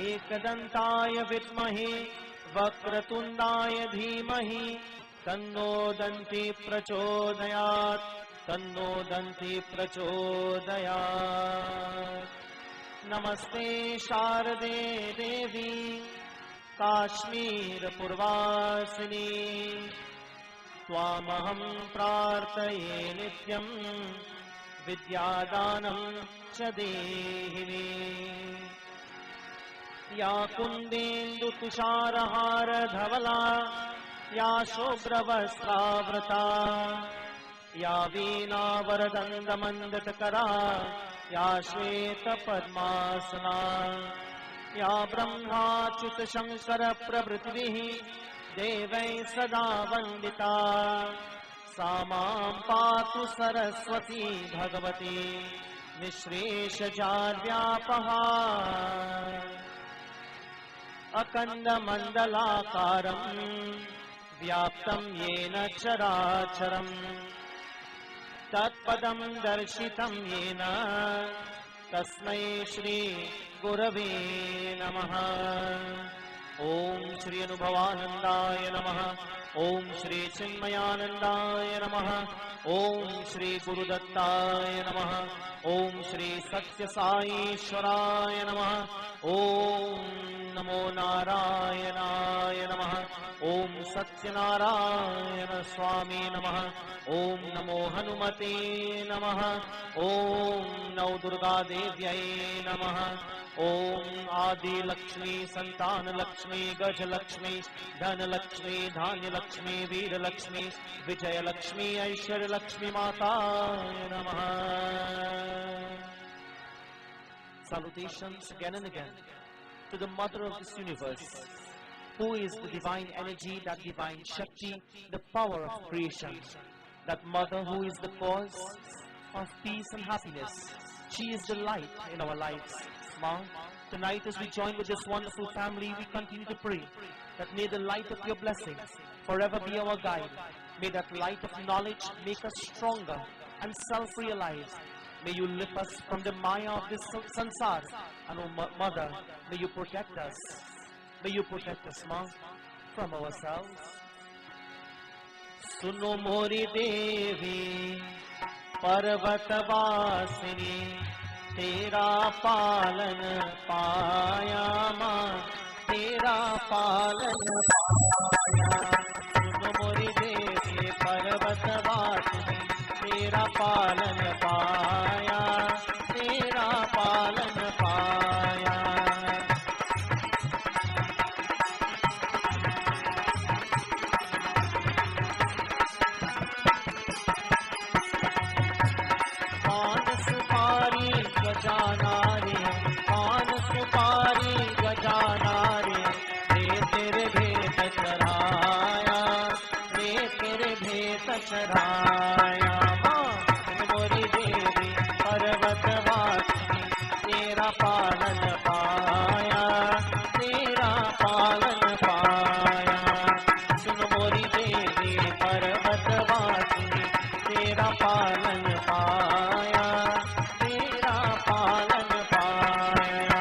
एकदन्ताय विद्महे वक्रतुण्डाय धीमहि तन्नो दन्ती प्रचोदयात् तन्नो दन्ती प्रचोदयात्। नमस्ते शारदे देवी काश्मीर पूर्वासिनी त्वामहं प्रार्थये नित्यं विद्यादानं च देहिनी। या कुन्देन्दु तुषारहार धवला या शुभ्रवस्त्रावृता या वीणा वरदण्डमण्डितकरा या श्वेत पद्मासना या ब्रह्माच्युत शंकर प्रभृतिभिः देवैः सदा वन्दिता सा मां पातु सरस्वती भगवती निःश्रेषजाड्यापहा। अखण्डमण्डलाकारं व्याप्तं येन चराचरं तत्पदं दर्शितं येन तस्मै श्री गुरवे नमः। ओम श्री अनुभवानंदाय नमः। ओम श्री चिन्मयानंदाय नमः। ओम श्री गुरुदत्ताय नमः। ओम श्री सत्य साईश्वराय नमः। ओम नमो नारायणाय नमः। ओम सत्यनारायण स्वामी नमः। ओम नमो हनुमते नमः। ओम नौ दुर्गा देव्यै नमः। ओम आदि लक्ष्मी संतान लक्ष्मी गज लक्ष्मी धन लक्ष्मी धान्य लक्ष्मी वीर लक्ष्मी विजय लक्ष्मी ऐश्वर्य लक्ष्मी माताय नमः। Salutations again and again to the mother of this universe, who is the divine energy, that divine Shakti, the power of creation, that mother who is the cause of peace and happiness. She is the light in our lives. Ma, tonight as we join with this wonderful family, we continue to pray that may the light of your blessings forever be our guide. May that light of knowledge make us stronger and self-realized. May you lift us from the maya of this sansar. And oh Mother, may you protect us. May you protect us, Ma, from ourselves. Suno mori Devi पर्वतवासिनी तेरा पालन पाया माँ तेरा पालन पाया। सुनो मोरी देवी पर्वतवासिनी तेरा पालन पाया तेरा पालन पाया। गजाना रे पान सुपारी गजाना रे तेरे भेद चढ़ाया रे तेरे भेद चढ़ाया। माँ मोरी देवी पर्वतवासिनी तेरा पालन पाया तेरा पालन पाया। सुन मोरी देवी पर्वतवासिनी तेरा पालन पाया पालन पाया।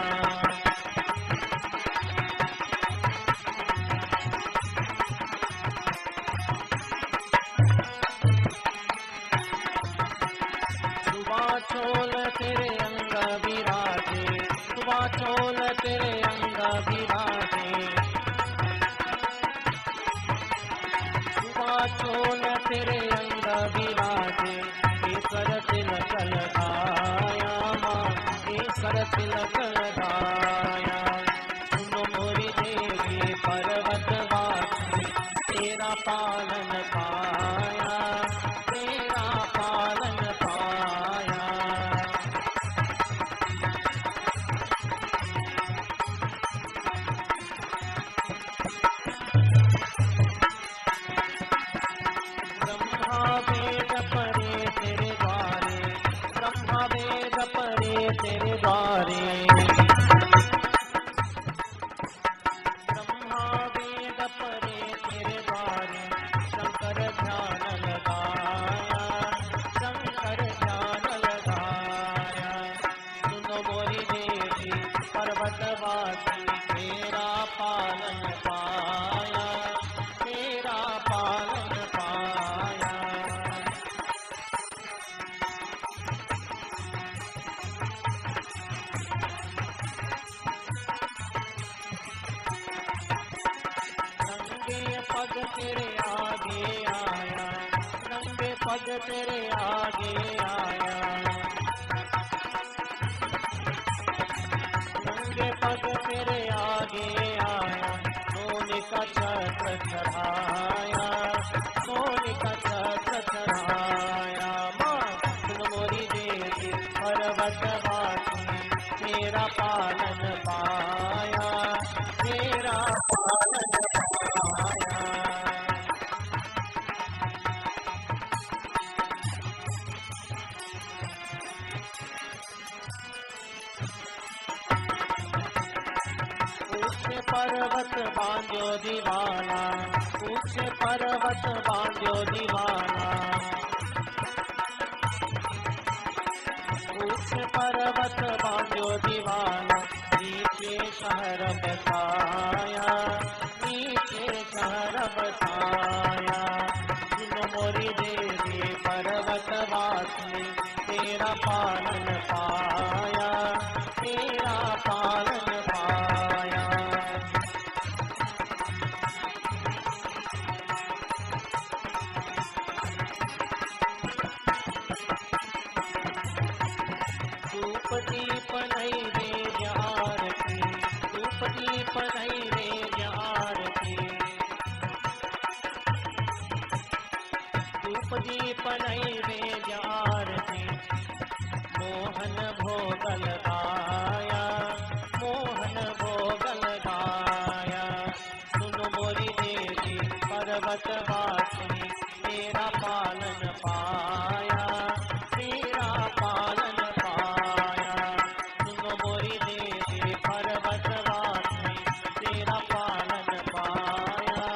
सुबह चोल तेरे अंग विराजे सुबह चोल तेरे अंग विराजे सुबह चोल तेरे अंग विराजे केसर तिलक लगाया माँ केसर तिलक लगाया। सुनो मोरी देवी पर्वतवासिनी तेरा पालन पाया तेरा पालन पाया। ब्रह्मा वेद परे तेरे द्वारे ब्रह्मा वेद परे तेरे द्वारे तेरे आगे आया, नंगे पग तेरे आगे आया, नंगे पग तेरे आगे आया, सोने का छत्र चढ़ाया, सोने का छत्र चढ़ाया। माँ सुन मोरी देवी पर्वतवासी, तेरा पालन पाया, तेरा पालन पाया। ऊंचे पर्वत बांधो दीवाना, ऊंचे पर्वत बांधो दीवाना, ऊंचे पर्वत बांधो दीवाना, नीचे शहर बसाया, नीचे शहर बसाया। सुन मोरी देवी पर्वतवासी, तेरा पालन पाया, तेरा पालन पाया। धूप दीप नैवेद्य आरती, धूप दीप नैवेद्य आरती, धूप दीप नैवेद्य आरती। मोहन भोग लगाया, मोहन भोग लगाया। सुन मोरी देवी पर्वतवासी, तेरा पालन पाया, तेरा पालन पाया। सुन मोरी देवी पर्वतवासी, तेरा पालन पाया।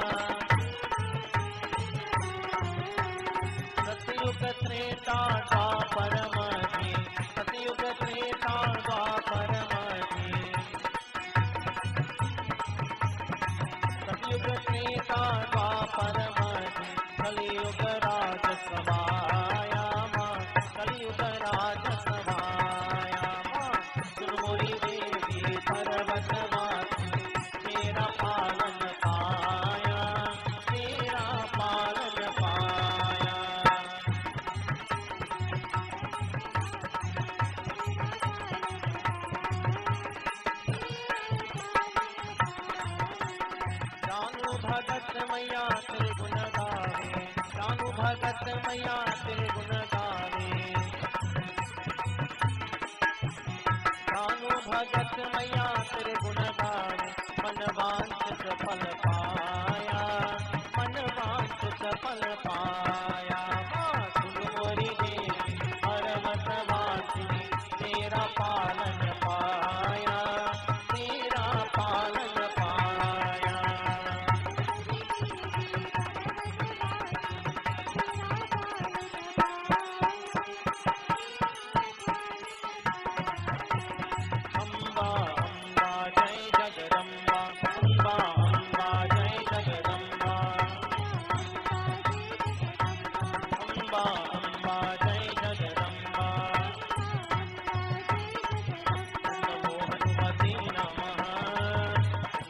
सतयुग त्रेता द्वापर मध्य, सतयुग त्रेता द्वापर मध्य, सतयुग त्रेता द्वापर मध्य। कलियुग राज समाया माँ, कलियुग राज समाया माँ। सुन मोरी देवी पर्वतवासी, तेरा पालन पाया, तेरा पालन पाया। जानू भगत मैया तेरे गुण गावे, जानू भगत मैया तेरे गुण गावे, जानू भगत मैया तेरे गुण गावे। मन वांछित फल पाया, मन वांछित फल पाया। माँ सुन मोरी देवी पर्वतवासी, तेरा पालन पाया, तेरा पालन पाया। अम्बा अम्बा जय जगदम्बा, अम्बा अम्बा जय जगदम्बा, अम्बा अम्बा जय जगदम्बा। नमो हनुमते नमः,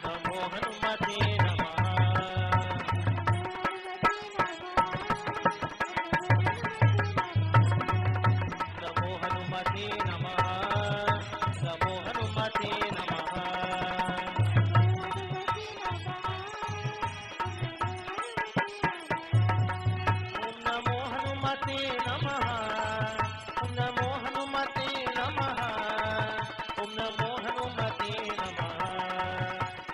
नमो हनुमते नमः। नमो हनुमते नमः, नमो हनुमते नमः। ओम नमो हनुमते नमः, ओम नमो हनुमते नमः, ओम नमो हनुमते नमः,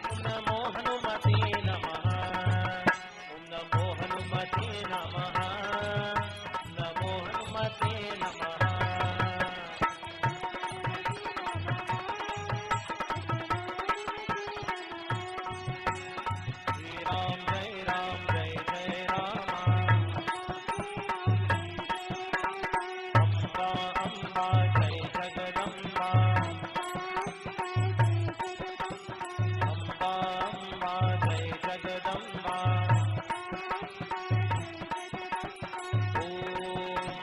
ओम नमो हनुमते नमः, ओम नमो हनुमते नमः, नमो हनुमते नमः। श्री राम जय राम जय जय राम। अम्बा अम्बा जय जगदम्बा, अम्बा अम्बा जय जगदम्बा। ओम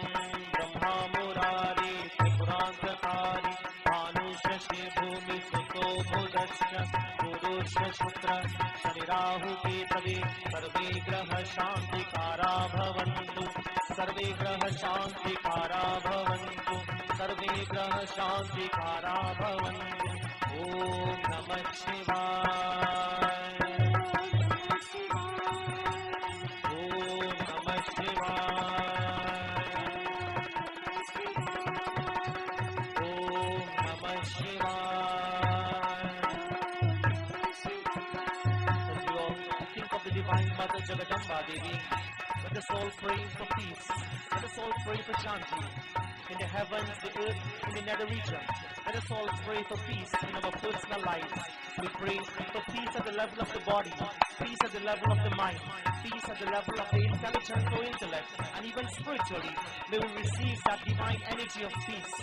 ब्रह्मा मुरारी त्रिपुरांतकारी, भानु शशि भूमि सुतो भुजस्य, गुरु पुष्य शुक्र शनि राहु केतवे सर्वे ग्रह शांतिकारा भवन्तु सर्वे ग्रह शांतिकारा भवन्तु सर्वे ग्रह शांतिकारा भवन्तु ओम नमः शिवाय ओम नमः शिवाय ओम नमः शिवाय think of the Divine Mother Jagadamba Devi. Let us all pray for peace. Let us all pray for Shanti. In the heavens, the earth, in the nether region. Let us all pray for peace in our personal lives. We pray for peace at the level of the body, peace at the level of the mind, peace at the level of the intelligence or intellect, and even spiritually. May we receive that divine energy of peace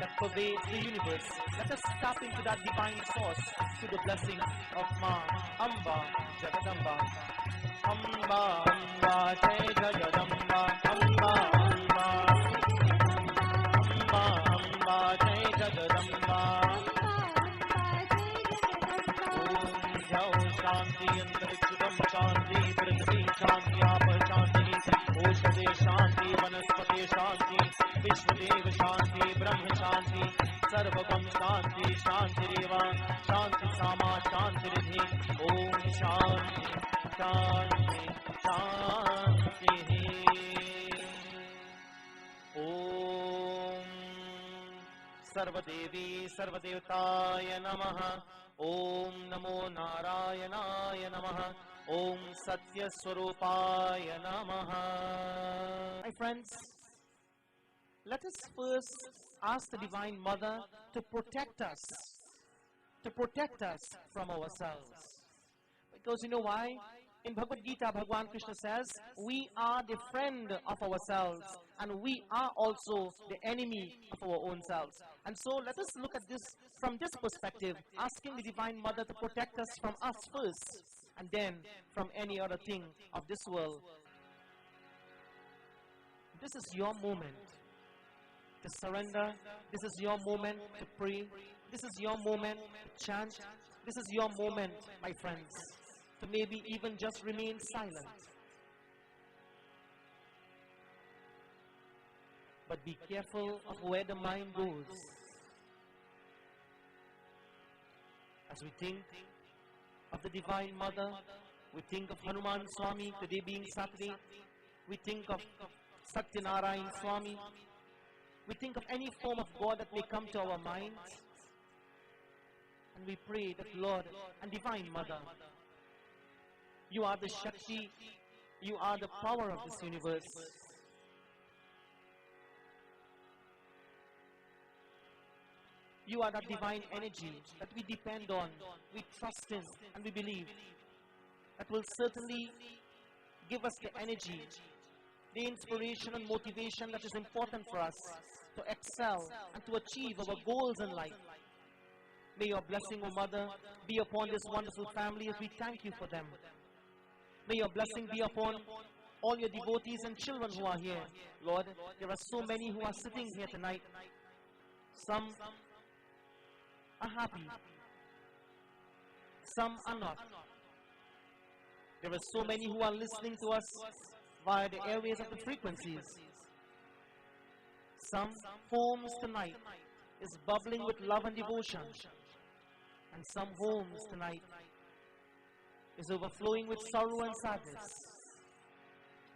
that pervades the universe. Let us tap into that divine source through the blessing of Ma Amba Jagadamba. Amba Amba Jai Jagadamba. Amba Amba Amba Amba Jai Jagadamba. Om Jao Shanti Antariksham Shanti Prithvi Shanti Apa Shanti Oshade Shanti Vanaspati Shanti Vishwadev Shanti Brahma Shanti Sarvagam Shanti Shanti Reva Shanti Sama Shanti Ridhi Om Shanti Shanti Shanti Om Sarvadevi Sarvadevtaya Namaha Om Namo Narayanaya Namaha Om Satya Swarupaya Namaha. My friends, let us first ask the Divine Mother to protect us from ourselves. Because you know why? In Bhagavad Gita, Bhagwan Krishna says, we are the friend of ourselves and we are also the enemy of our own selves. And so let us look at this from this perspective, asking the Divine Mother to protect us from us first and then from any other thing of this world. This is your moment to surrender. This is your moment to pray. This is your moment to chant. This is your moment, my friends, to maybe even just remain silent. But be careful of where the mind goes. As we think of the Divine Mother, we think of Hanuman Swami, today being Saturday. We think of Satyanarayan Swami. We think of any form of God that may come to our minds. And we pray that Lord and Divine Mother, you are the Shakti, you are the power of this universe. You are that divine energy that we depend on, we trust in, and we believe. That will certainly give us the energy, the inspiration and motivation that is important for us to excel and to achieve our goals in life. May your blessing, O Mother, be upon this wonderful family as we thank you for them. May your blessing be upon all your devotees and children who are here. Lord, there are so many who are sitting here tonight. Some are happy. Some are not. There are so many who are listening to us via the airways of the frequencies. Some homes tonight is bubbling with love and devotion. And some homes tonight is overflowing with sorrow and sadness.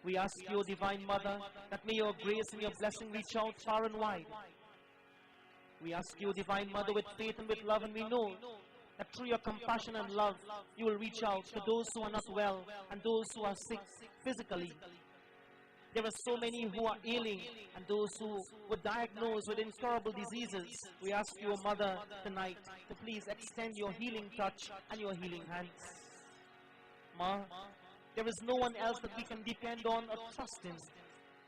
We ask you, Divine Mother, that may your grace and your blessing reach out far and wide. We ask you, Divine Mother, with faith and with love, and we know that through your compassion and love, you will reach out to those who are not well and those who are sick physically. There are so many who are ailing and those who were diagnosed with incurable diseases. We ask you, Mother, tonight to please extend your healing touch and your healing hands. Ma, there is no one else that we can depend on or trust in.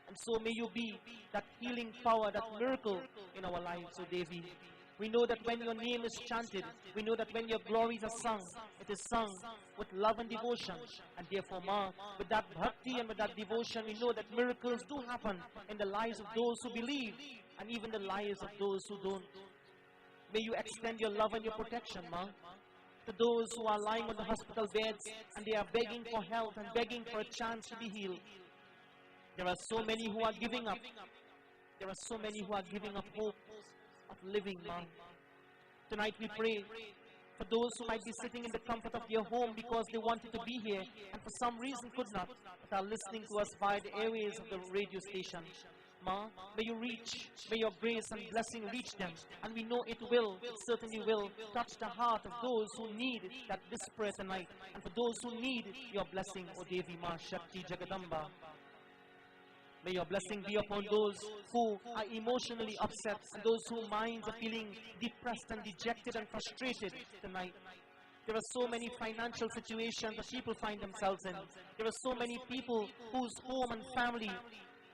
And so may you be that healing power, that miracle in our lives, O Devi. We know that when your name is chanted, we know that when your glories are sung, it is sung with love and devotion. And therefore, Ma, with that bhakti and with that devotion, we know that miracles do happen in the lives of those who believe and even the lives of those who don't. May you extend your love and your protection, Ma. to those who are lying on the hospital beds and they are begging for help and begging for a chance to be healed. There are so many who are giving up. There are so many who are giving up hope of living, Ma. Tonight we pray for those who might be sitting in the comfort of their home because they wanted to be here and for some reason could not, but are listening to us via the airways of the radio station. Ma, may you reach, may your grace and blessing reach them, and we know it will, it certainly will, touch the heart of those who need that this prayer tonight, and for those who need your blessing, O Devi Ma Shakti Jagadamba. May your blessing be upon those who are emotionally upset and those whose minds are feeling depressed and dejected and frustrated tonight. There are so many financial situations that people find themselves in. There are so many people whose home and family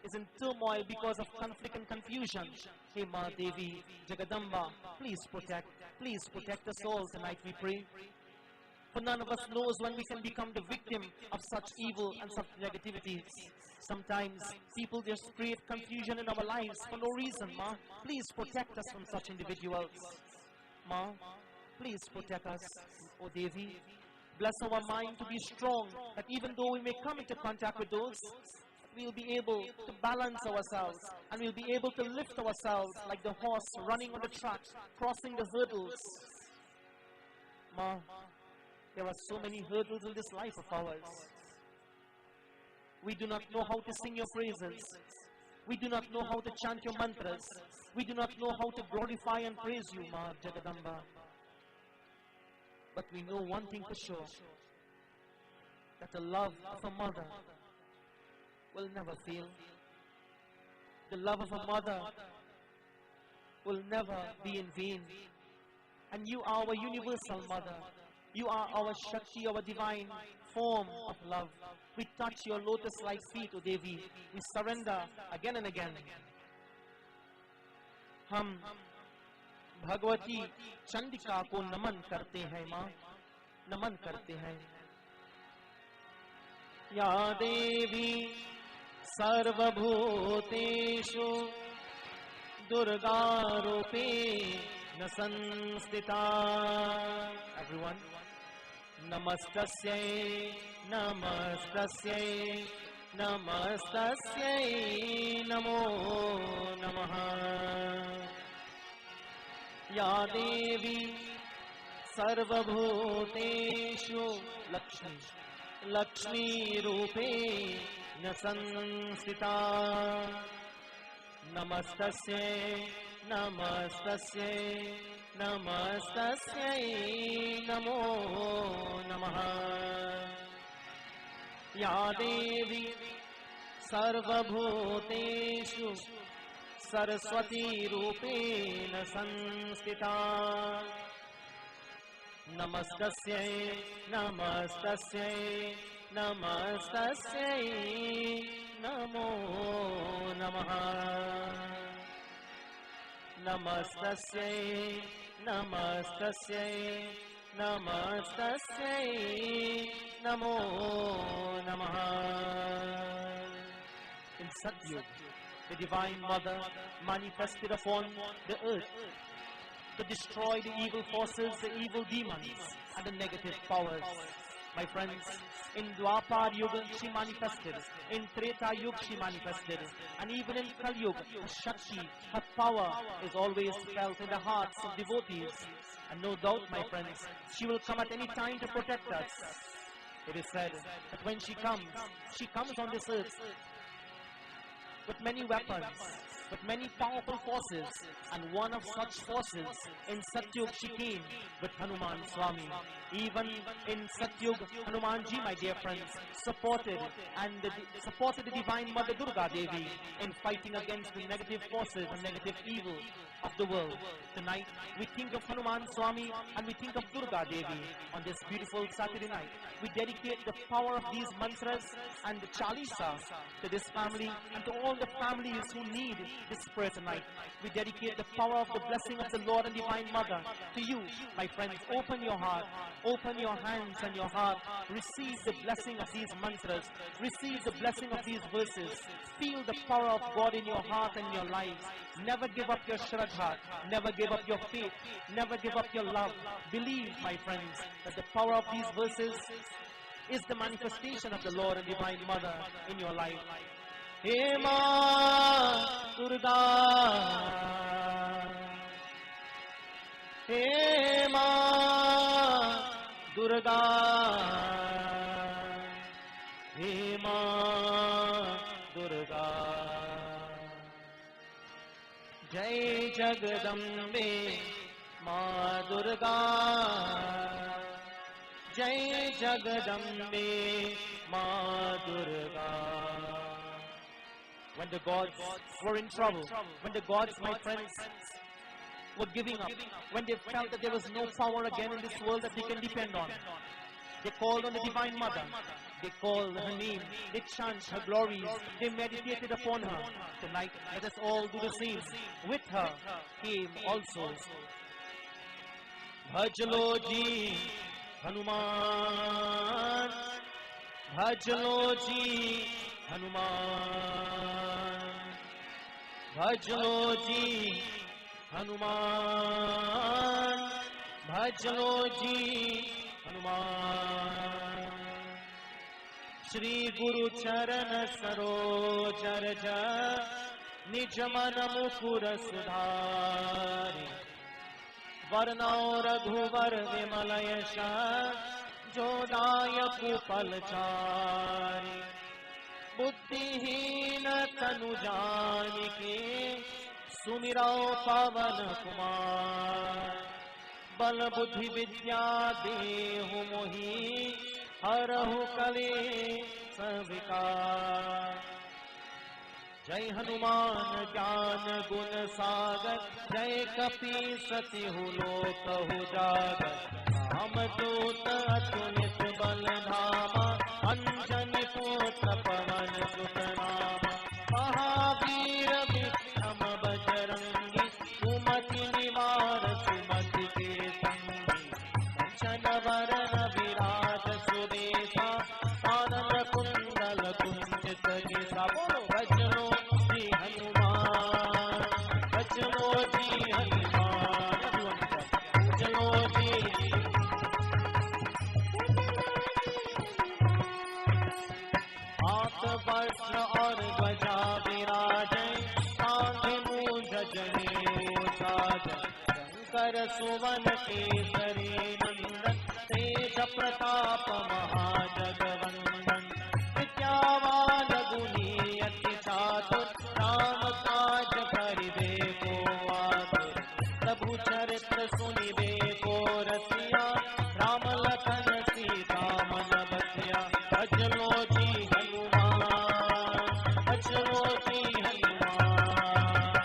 is in turmoil because of conflict and confusion. Hey Ma Devi Jagadamba, please protect us all tonight, we pray. For none of us knows when we can become the victim of such evil and such negativities. Sometimes people just create confusion in our lives for no reason, Ma. Please protect us from such individuals. Ma, please protect us, O Devi. Bless our mind to be strong, that even though we may come into contact with those, we'll be able to balance ourselves and we'll be able to lift ourselves like the horse running on the track, crossing the hurdles. Ma, there are so many hurdles in this life of ours. We do not know how to sing your praises. We do not know how to chant your mantras. We do not know how to glorify and praise you, Ma Jagadamba. But we know one thing for sure, that the love of a mother will never fail. The love of a mother will never be in vain. And you are our universal mother. You are our Shakti, our divine form of love. We touch your lotus-like feet, O Devi. We surrender again and again. हम भगवती चंडिका को नमन करते हैं, माँ, नमन करते हैं. या देवी सर्वभूतेषु दुर्गारूपेण संस्थिता. Everyone, नमस्तस्यै नमस्तस्यै नमस्तस्यै नमो नमः. या देवी सर्वभूतेषु लक्ष्मी लक्ष्मीरूपेण संस्थिता. नमस्तस्यै नमस्तस्यै नमस्तस्यै नमो नमः. या देवी सर्वभूतेषु सरस्वतीरूपेण संस्थिता. नमस्तस्यै नमस्तस्यै नमस्तस्यै नमो नमः. नमस्तस्यै नमस्तस्यै नमस्तस्यै नमो नमः. In Satyug, the Divine Mother manifested upon the earth to destroy the evil forces, the evil demons, and the negative powers. My friends, in Dwapar Yuga she manifested, in Treta Yuga she manifested, and even in Kali Yuga, Shakti, her power is always felt in the hearts of devotees. And no doubt, my friends, she will come at any time to protect us. It is said that when she comes on this earth with many weapons, with many powerful forces, and one of such forces in Satyug she came with Hanuman Swami. Even in Satyug, Hanumanji, my dear friends, supported the Divine Mother Durga Devi in fighting against the negative forces and negative evil of the world. Tonight, we think of Hanuman Swami and we think of Durga Devi on this beautiful Saturday night. We dedicate the power of these mantras and the Chalisa to this family and to all the families who need this prayer tonight. We dedicate the power of the blessing of the Lord and Divine Mother to you, my friends. Open your heart, open your hands and your heart. Receive the blessing of these mantras. Receive the blessing of these verses. Feel the power of God in your heart and your lives. Never give up your shraddha. Never give up your faith. Never give up your love. Believe, my friends, that the power of these verses is the manifestation of the Lord and Divine Mother in your life. He Ma Durga, He Ma Durga, He Ma Durga. Jai Jagadambe Ma Durga, Jai Jagadambe Ma Durga. When the gods were in trouble, when the gods, my friends, were giving up, when they felt that there was no power again in this world that they can depend on, they called on the Divine Mother. They called her name, they chanted her glories, they meditated upon her. Tonight, let us all do the same. With her came also Bhajlo ji Hanuman, Bhajlo ji Hanuman, Bhajlo ji Hanuman, Bhajlo ji Hanuman. Shri Guru Charan Saroj Raja Nij Man Mukur Sudhari Varnao Raghuvar Vimal Yasha Jodaya Kupalchari Buddhihin Tanu Janike Sumirao Pavan Kumar Bal Buddhi Vidya Dehu Mohi Harahu Kale Savikar. Jai Hanuman Jnana Gun Sagar, Jai Kapi Sati Lok Jagar. Ramadut Atunit Bal Dhama, Anjani Putra Pavan Sut Nama. Mahavir Vikram Bajrangi, Sumati Nivar Sumati Ke Sangi. Kanchana Varana Viraj Sudesa, Ananda Kundala Kunjit Gesa. Bhajno ji Hanuman, Bhajno ji Hanuman, Bhajno ji. हाथ वस्त्र और ध्वजा विराजे, कांधे मूंज जनेऊ साजे। शंकर सुवन केसरी नंदन, तेज प्रताप महाजगवंदन। विद्यावान गुणी अति चातुर, राम काज करिबे को आतुर। प्रभु चरित्र सुनिबे को रसिया, राम लखन सीता मन बसिया। भजलो जी हनुमान, भजलो जी हनुमान।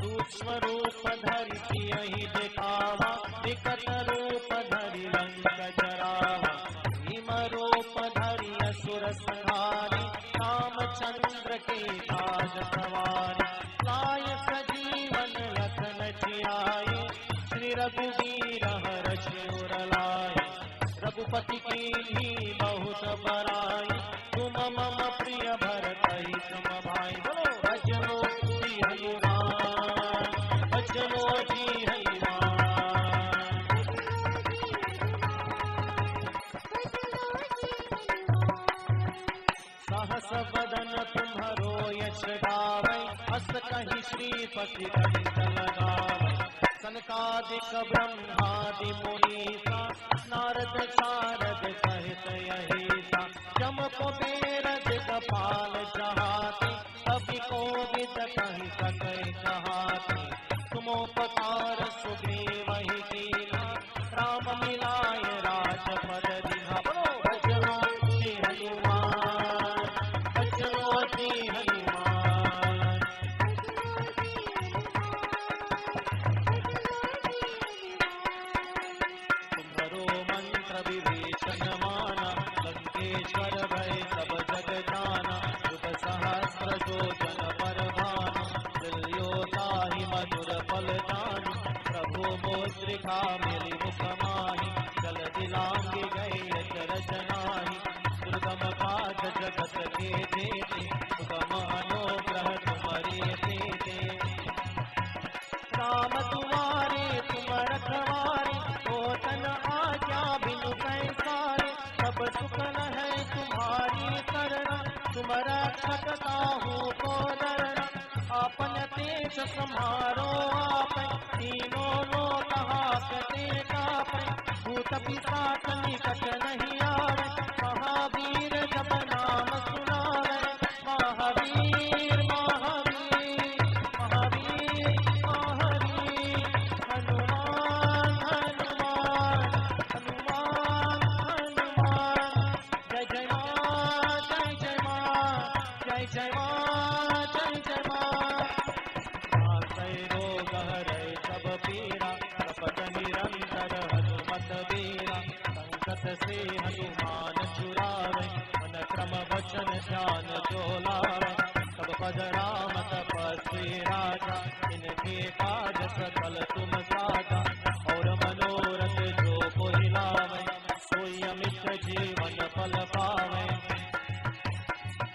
सूक्ष्म रूप धरि सियहि दिखावा, विकट रूप धरि लंक जरावा। भीम रूप धरि असुर संहारी, रामचंद्र के काज सवारी। लाय सजीवन लखन जियाए, श्री रघुवीर हर्षि उर लाए। रघुपति कीन्ही बहुत बड़ाई, तुम मम प्रिय भरतहि सम भाई। बोलो भजलो जी हनुमान, भजलो जी हनुमान। सहस बदन तुम्हरो यश गावै, अस कहि श्रीपति कंठ लगावै। सनकादिक ब्रह्मादि मुनीसा, नारद शारद सहित अहिसा। जम कुबेर दिगपाल चहाते, कवि कोविद कहि सकै कहाते। तुमोपकार सुग्रीवहि कीन्हा, राम मिलाय राजपद दीन्हा। बोलो भजलो जी हनुमान, भजलो जी हनुमान। तुम्हरो मंत्र विभीषण माना, लंकेश्वर शिखा मेरी मुख माही, जल दिलांगे गए अचरज नाही। दुर्गम पाद जगत के जेते, सुगम अनुग्रह तुम्हारे देते। राम तुम्हारे तुम रखवारे, होतन आज्ञा बिनु पैसारे। सब सुख है तुम्हारी करना, तुम रक्षक ताहू को डरना। अपन तेज सम्हारो आप, तीनों लोक हाकते कापै। भूत पिशाच निकट नहीं आवे, महावीर जब नाम सुनावे। महावीर महावीर महावीर महावीर, हनुमान हनुमान हनुमान हनुमान। जय जय मां जय जय मां, जय जय मां जय जय मां। नासै रोग हरै सब पीरा, कपट निरंतर हनुमत बीरा। संकट से हनुमान छुड़ावे, मन क्रम वचन ध्यान जो लावे। सब पद राम तपस्वी राजा, इनके काज सकल तुम साजा। और मनोरथ जो कोई लावे, सोई अमित जीवन फल पावे।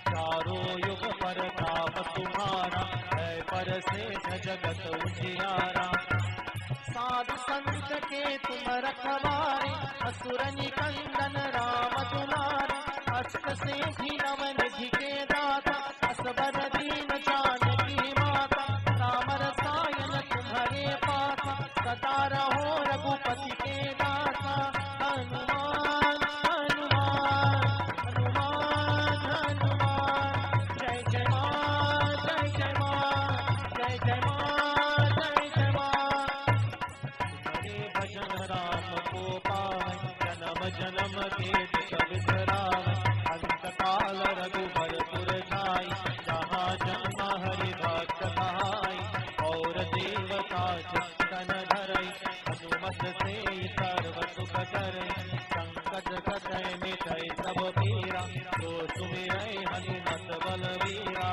चारों युग परताप तुम्हारा, है परसेठ जगत उजियारा। साधु संत के तुम रखवारे, असुर निकंदन राम दुलारे। अष्ट सिद्धि नव निधि के दाता, असबर दीन जानकी माता। राम रसायन तुम्हारे पासा, सदा रहो रघुपति के दासा। हनुमान हनुमान हनुमान हनुमान। जय जय मां जय जय मां, जय जय मां जय जय मां। तुम्हारे भजन राम को पावै, जन्म जन्म के दुख बिसरावै। अंत काल रघुबर पुर जाई, जहाँ जन्म हरि भक्त कहाई। और देवता चित्तन धरई, हनुमत से सर्व सुख करई। संकट कटै मिटै सब पीरा, जो सुमिरै हनुमत बलवीरा।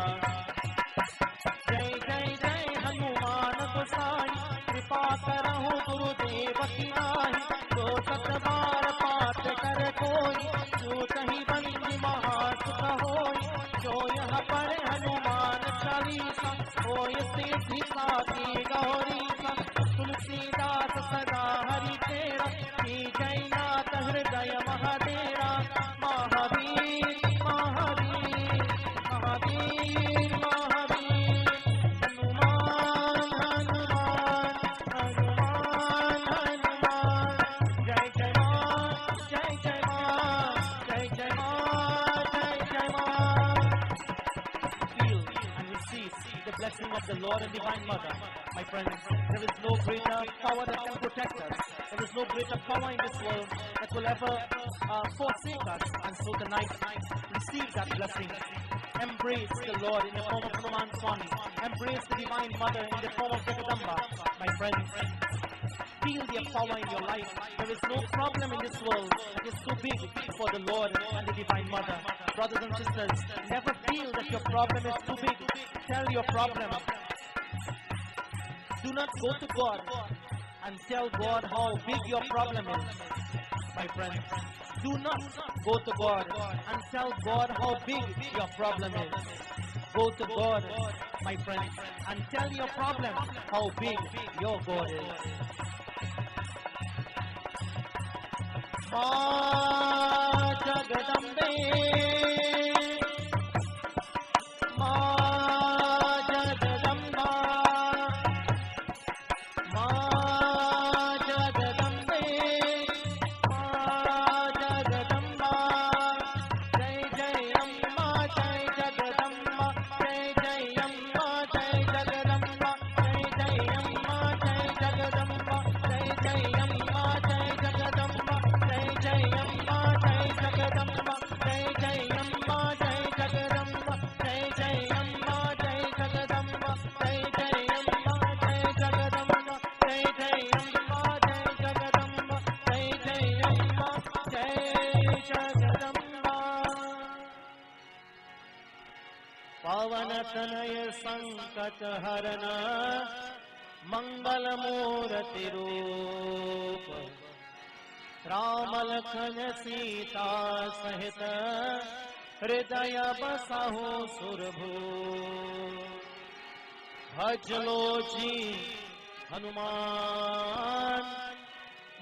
जय जय जय हनुमान गोसाई, कृपा करहु गुरुदेव की नाहि। जो सत बार पाठ कर कोई, जो कहीं बंदी महासुख होई। जो यह पढ़े हनुमान चालीसा, होय सिद्धि साखी गौरीसा। तुलसीदास सदा हरि तेरा, की जय नाथ हृदय महादेरा। महावीर महावीर महावीर महावीर, हनुमान हनुमान हनुमान हनुमान। जय जय मां जय जय मां, जय जय मां जय जय मां। Feel and receive the blessing of the Lord and Divine Mother. My friends, there is no greater power that can protect us. There is no greater power in this world that will ever forsake us. And so tonight, receive that blessing. Embrace the Lord in the form of Hanuman Swami. Embrace the Divine Mother in the form of Jagadamba. My friends, feel their power in your life. There is no problem in this world that is too big for the Lord and the Divine Mother. Brothers and sisters, never feel that your problem is too big. Tell your problem. Do not go to God and tell God how big your problem is. My friends, do not go to God and tell God how big your problem is. Go to God, my friends, and tell your problem how big your God is. मां जगदम्बे, मां जगदम्बा, मां जगदम्बे, मां जगदम्बा। जय जय अम्मा जय जगदम्बा, जय जय अम्मा जय जगदम्बा, जय जय अम्मा जय जगदम्बा, जय जय अम्मा जय जगदम्बा, जय जय अम्मा जय जगदम्बा, जय जय अम्मा जय जगदम्बा, जय जय अम्मा जय जगदम्बा, जय जय अम्मा जय जगदम्बा, जय जय अम्मा जय जगदम्बा, जय जय अम्मा जय जगदम्बा। पवन तनय संकट हरन, मंगल मूर्ति रूप राम लखन सीता सहित हृदय बसहु सुरभूप। भजलो जी हनुमान,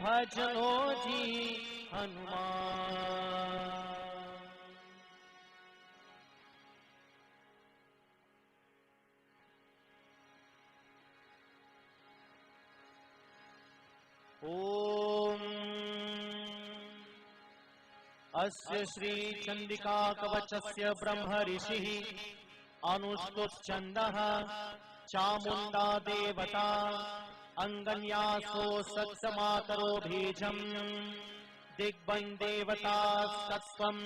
भजलो जी हनुमान। ओम अस्य श्री चंडिका कवचस्य ब्रह्म ऋषिः अनुष्टुप् छन्दः चामुण्डा देवता अंगन्यासो सत्समातरो बीजम् दिग्बन् देवता सत्त्वम्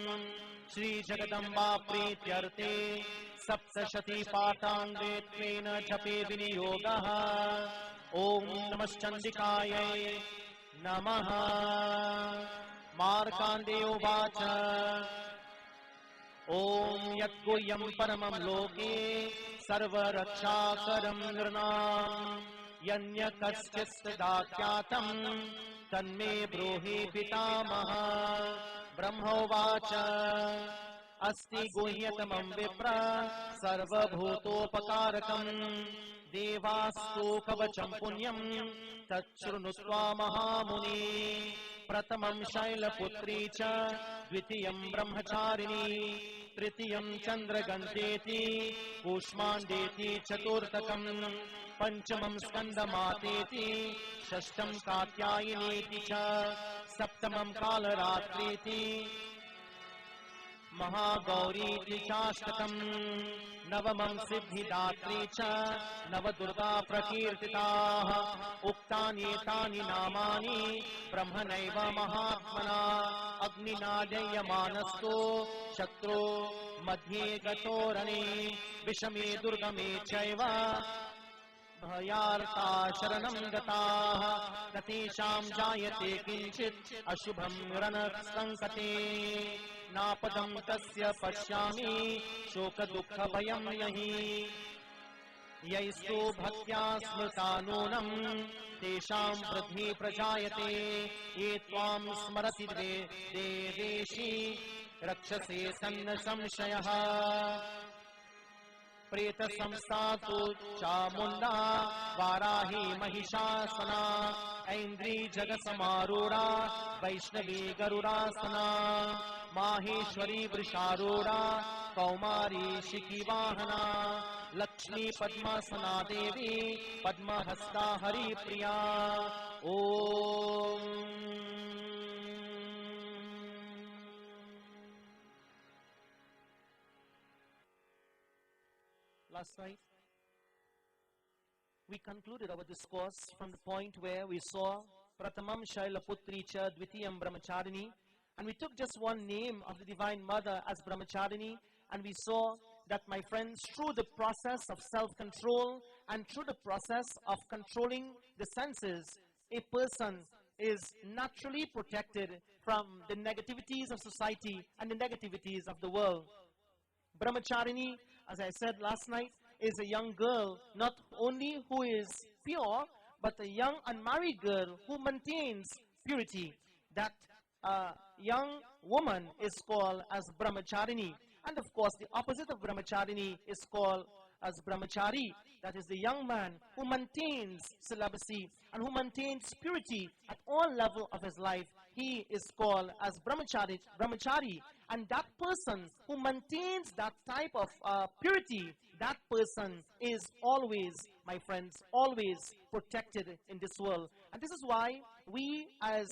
श्री जगदम्बा प्रीत्यर्थे सप्तशती पाठाङ्गेत्वेन जपे विनियोगः। ओम नमश्चंडिकायै नमः। मार्काण्डेयोवाच ओम यद्गुह्यं परमं लोके सर्वरक्षाकरं नृणाम् यन्य कश्चित्तदाख्यातं तन्मे ब्रूहि पितामह। ब्रह्मोवाच अस्ति गुह्यतमं विप्र सर्वभूतोपकारकम् देवास्तु कवचं पुण्यं तच्छृणुत्वा महामुनि। प्रथमं शैलपुत्री च द्वितीयं ब्रह्मचारिणी तृतीयं चन्द्रगन्धेति कूष्माण्डेति चतुर्थकम् पंचमं स्कन्दमातेति षष्ठं कात्यायनीति च सप्तमं कालरात्रीति महागौरीति चाष्टकम् नवमं सिद्धिदात्री च नवदुर्गा प्रकीर्तिताः। उक्तान्येतानि नामानि ब्रह्मणैव महात्मना अग्निना जयमानस्तु शत्रो मध्ये गतोरणे विषमे दुर्गमे चैव भयार्ता शरणं गताः न तेषां जायते किञ्चित् अशुभं रणसङ्कटे नापदं तस्य पश्यामि शोकदुःखभयं नहि। यैस्तु भक्त्या स्मृता नूनं तेषां वृद्धिः प्रजायते ये त्वां स्मरति देवेशि रक्षसे सन्न संशयः। प्रेत संस्थातु चामुण्डा वाराही महिषासना ऐन्द्री जगसमारूढ़ा वैष्णवी गरुडासना माहेश्वरी वृषारूढ़ा कौमारी शिखिवाहना लक्ष्मी पद्मासना देवी पद्महस्ता हरिप्रिया। ओम last night we concluded our discourse from the point where we saw Pratamam Shailaputri cha Dvitiyam Brahmacharini, and we took just one name of the Divine Mother as Brahmacharini, and we saw that, my friends, through the process of self-control and through the process of controlling the senses, a person is naturally protected from the negativities of society and the negativities of the world. Brahmacharini, as I said last night, is a young girl not only who is pure, but a young unmarried girl who maintains purity. That young woman is called as Brahmacharini. And of course, the opposite of Brahmacharini is called as Brahmachari. That is the young man who maintains celibacy and who maintains purity at all levels of his life. He is called as Brahmachari. And that person who maintains that type of purity, that person is always, my friends, always protected in this world. And this is why we as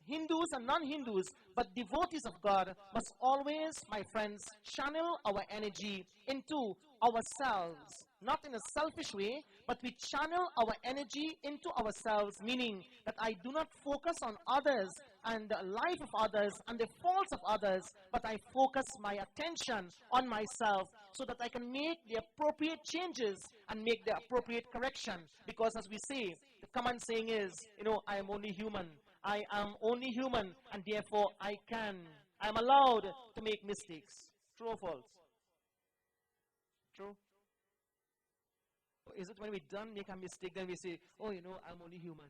Hindus and non-Hindus, but devotees of God, must always, my friends, channel our energy into ourselves. Not in a selfish way, but we channel our energy into ourselves, meaning that I do not focus on others and the life of others and the faults of others, but I focus my attention on myself so that I can make the appropriate changes and make the appropriate correction. Because as we say, the common saying is, I am only human. I am only human, and therefore I am allowed to make mistakes. True or false? True? Is it when we done make a mistake, then we say, oh, I'm only human?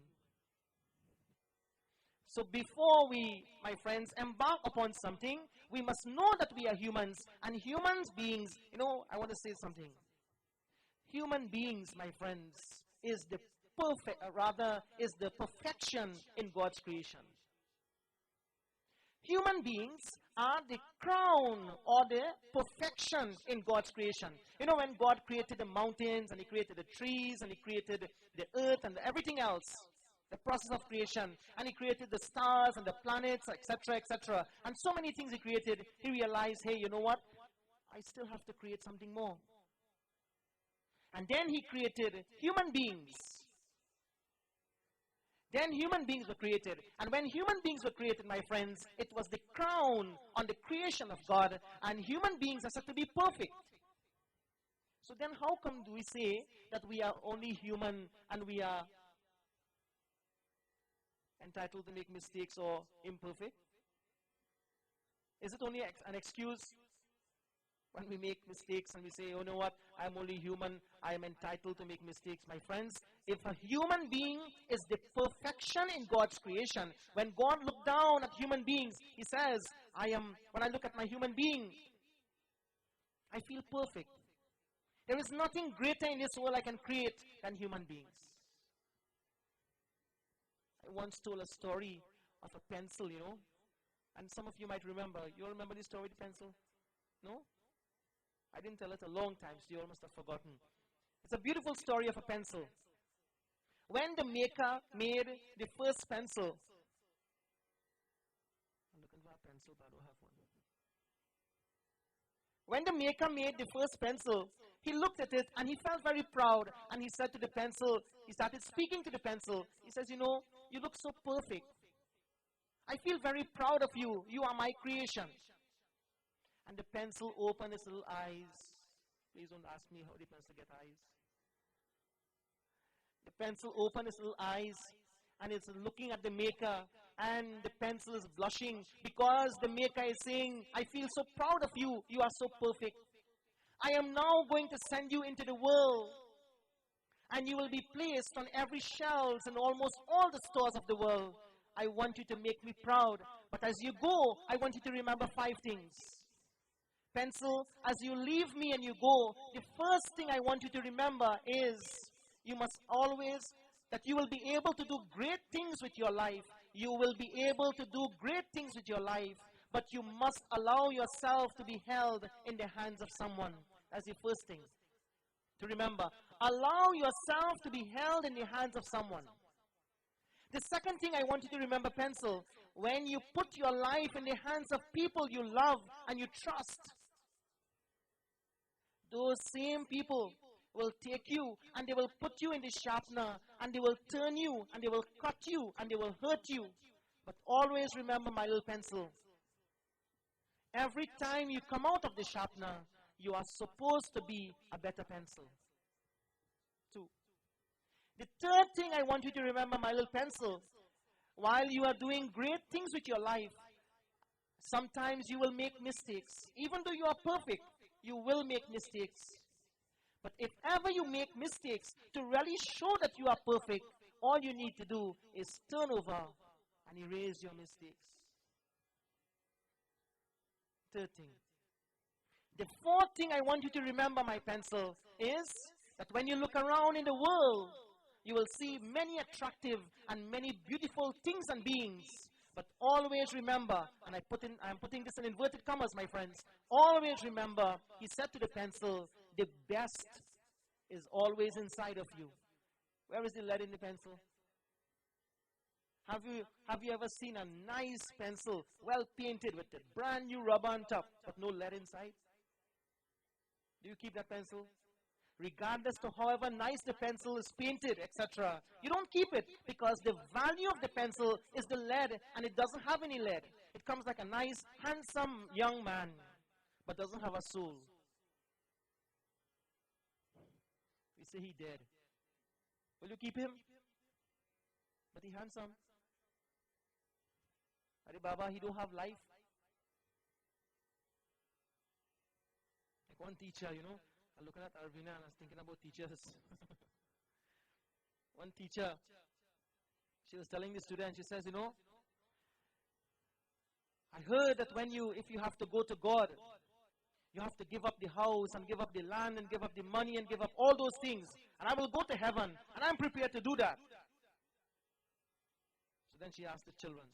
So before we, my friends, embark upon something, we must know that we are humans. And humans beings, I want to say something. Human beings, my friends, is the is the perfection in God's creation. Human beings are the crown or the perfection in God's creation. When God created the mountains and He created the trees and He created the earth and everything else, the process of creation, and He created the stars and the planets, etc., etc., and so many things He created, He realized, hey, you know what? I still have to create something more. And then He created human beings. Then human beings were created. And when human beings were created, my friends, it was the crown on the creation of God. And human beings are said to be perfect. So then how come do we say that we are only human and we are entitled to make mistakes or imperfect? Is it only an excuse when we make mistakes and we say, oh, you know what, I'm only human, I am entitled to make mistakes? My friends, if a human being is the perfection in God's creation, when God looked down at human beings, He says, when I look at my human being, I feel perfect. There is nothing greater in this world I can create than human beings. I once told a story of a pencil, and some of you might remember. You all remember this story with the pencil? No? I didn't tell it a long time, so you all must have forgotten. It's a beautiful story of a pencil. When the maker made the first pencil, I'm looking for a pencil, but I don't have one. When the maker made the first pencil, he looked at it and he felt very proud, and he said to the pencil, he started speaking to the pencil. He says, you look so perfect. I feel very proud of you. You are my creation. And the pencil opened its little eyes. Please don't ask me how the pencil get eyes. The pencil opened its little eyes and it's looking at the maker, and the pencil is blushing because the maker is saying, I feel so proud of you. You are so perfect. I am now going to send you into the world, and you will be placed on every shelves in almost all the stores of the world. I want you to make me proud. But as you go, I want you to remember 5 things. Pencil, as you leave me and you go, the first thing I want you to remember is you must always, that you will be able to do great things with your life. You will be able to do great things with your life, but you must allow yourself to be held in the hands of someone. That's the first thing to remember. Allow yourself to be held in the hands of someone. The second thing I want you to remember, pencil, when you put your life in the hands of people you love and you trust, those same people will take you and they will put you in the sharpener and they will turn you and they will cut you and they will hurt you. But always remember, my little pencil, every time you come out of the sharpener, you are supposed to be a better pencil. 2. The third thing I want you to remember, my little pencil, while you are doing great things with your life, sometimes you will make mistakes. Even though you are perfect, you will make mistakes. But if ever you make mistakes, to really show that you are perfect, all you need to do is turn over and erase your mistakes. Third thing. The fourth thing I want you to remember, my pencil, is that when you look around in the world, you will see many attractive and many beautiful things and beings. But always remember, and I'm putting this in inverted commas, my friends, always remember, he said to the pencil, the best is always inside of you. Where is the lead in the pencil? Have you ever seen a nice pencil, well painted with a brand new rubber on top, but no lead inside? Do you keep that pencil? Regardless to however nice the pencil is painted, etc. You don't keep it because the value of the pencil is the lead, and it doesn't have any lead. It comes like a nice, handsome young man, but doesn't have a soul. We say he dead. Will you keep him? But he handsome. Are Baba, he don't have life. Like one teacher, I'm looking at Arvina and I was thinking about teachers. One teacher, she was telling the student, she says, I heard that if you have to go to God, you have to give up the house and give up the land and give up the money and give up all those things. And I will go to heaven and I'm prepared to do that. So then she asked the children,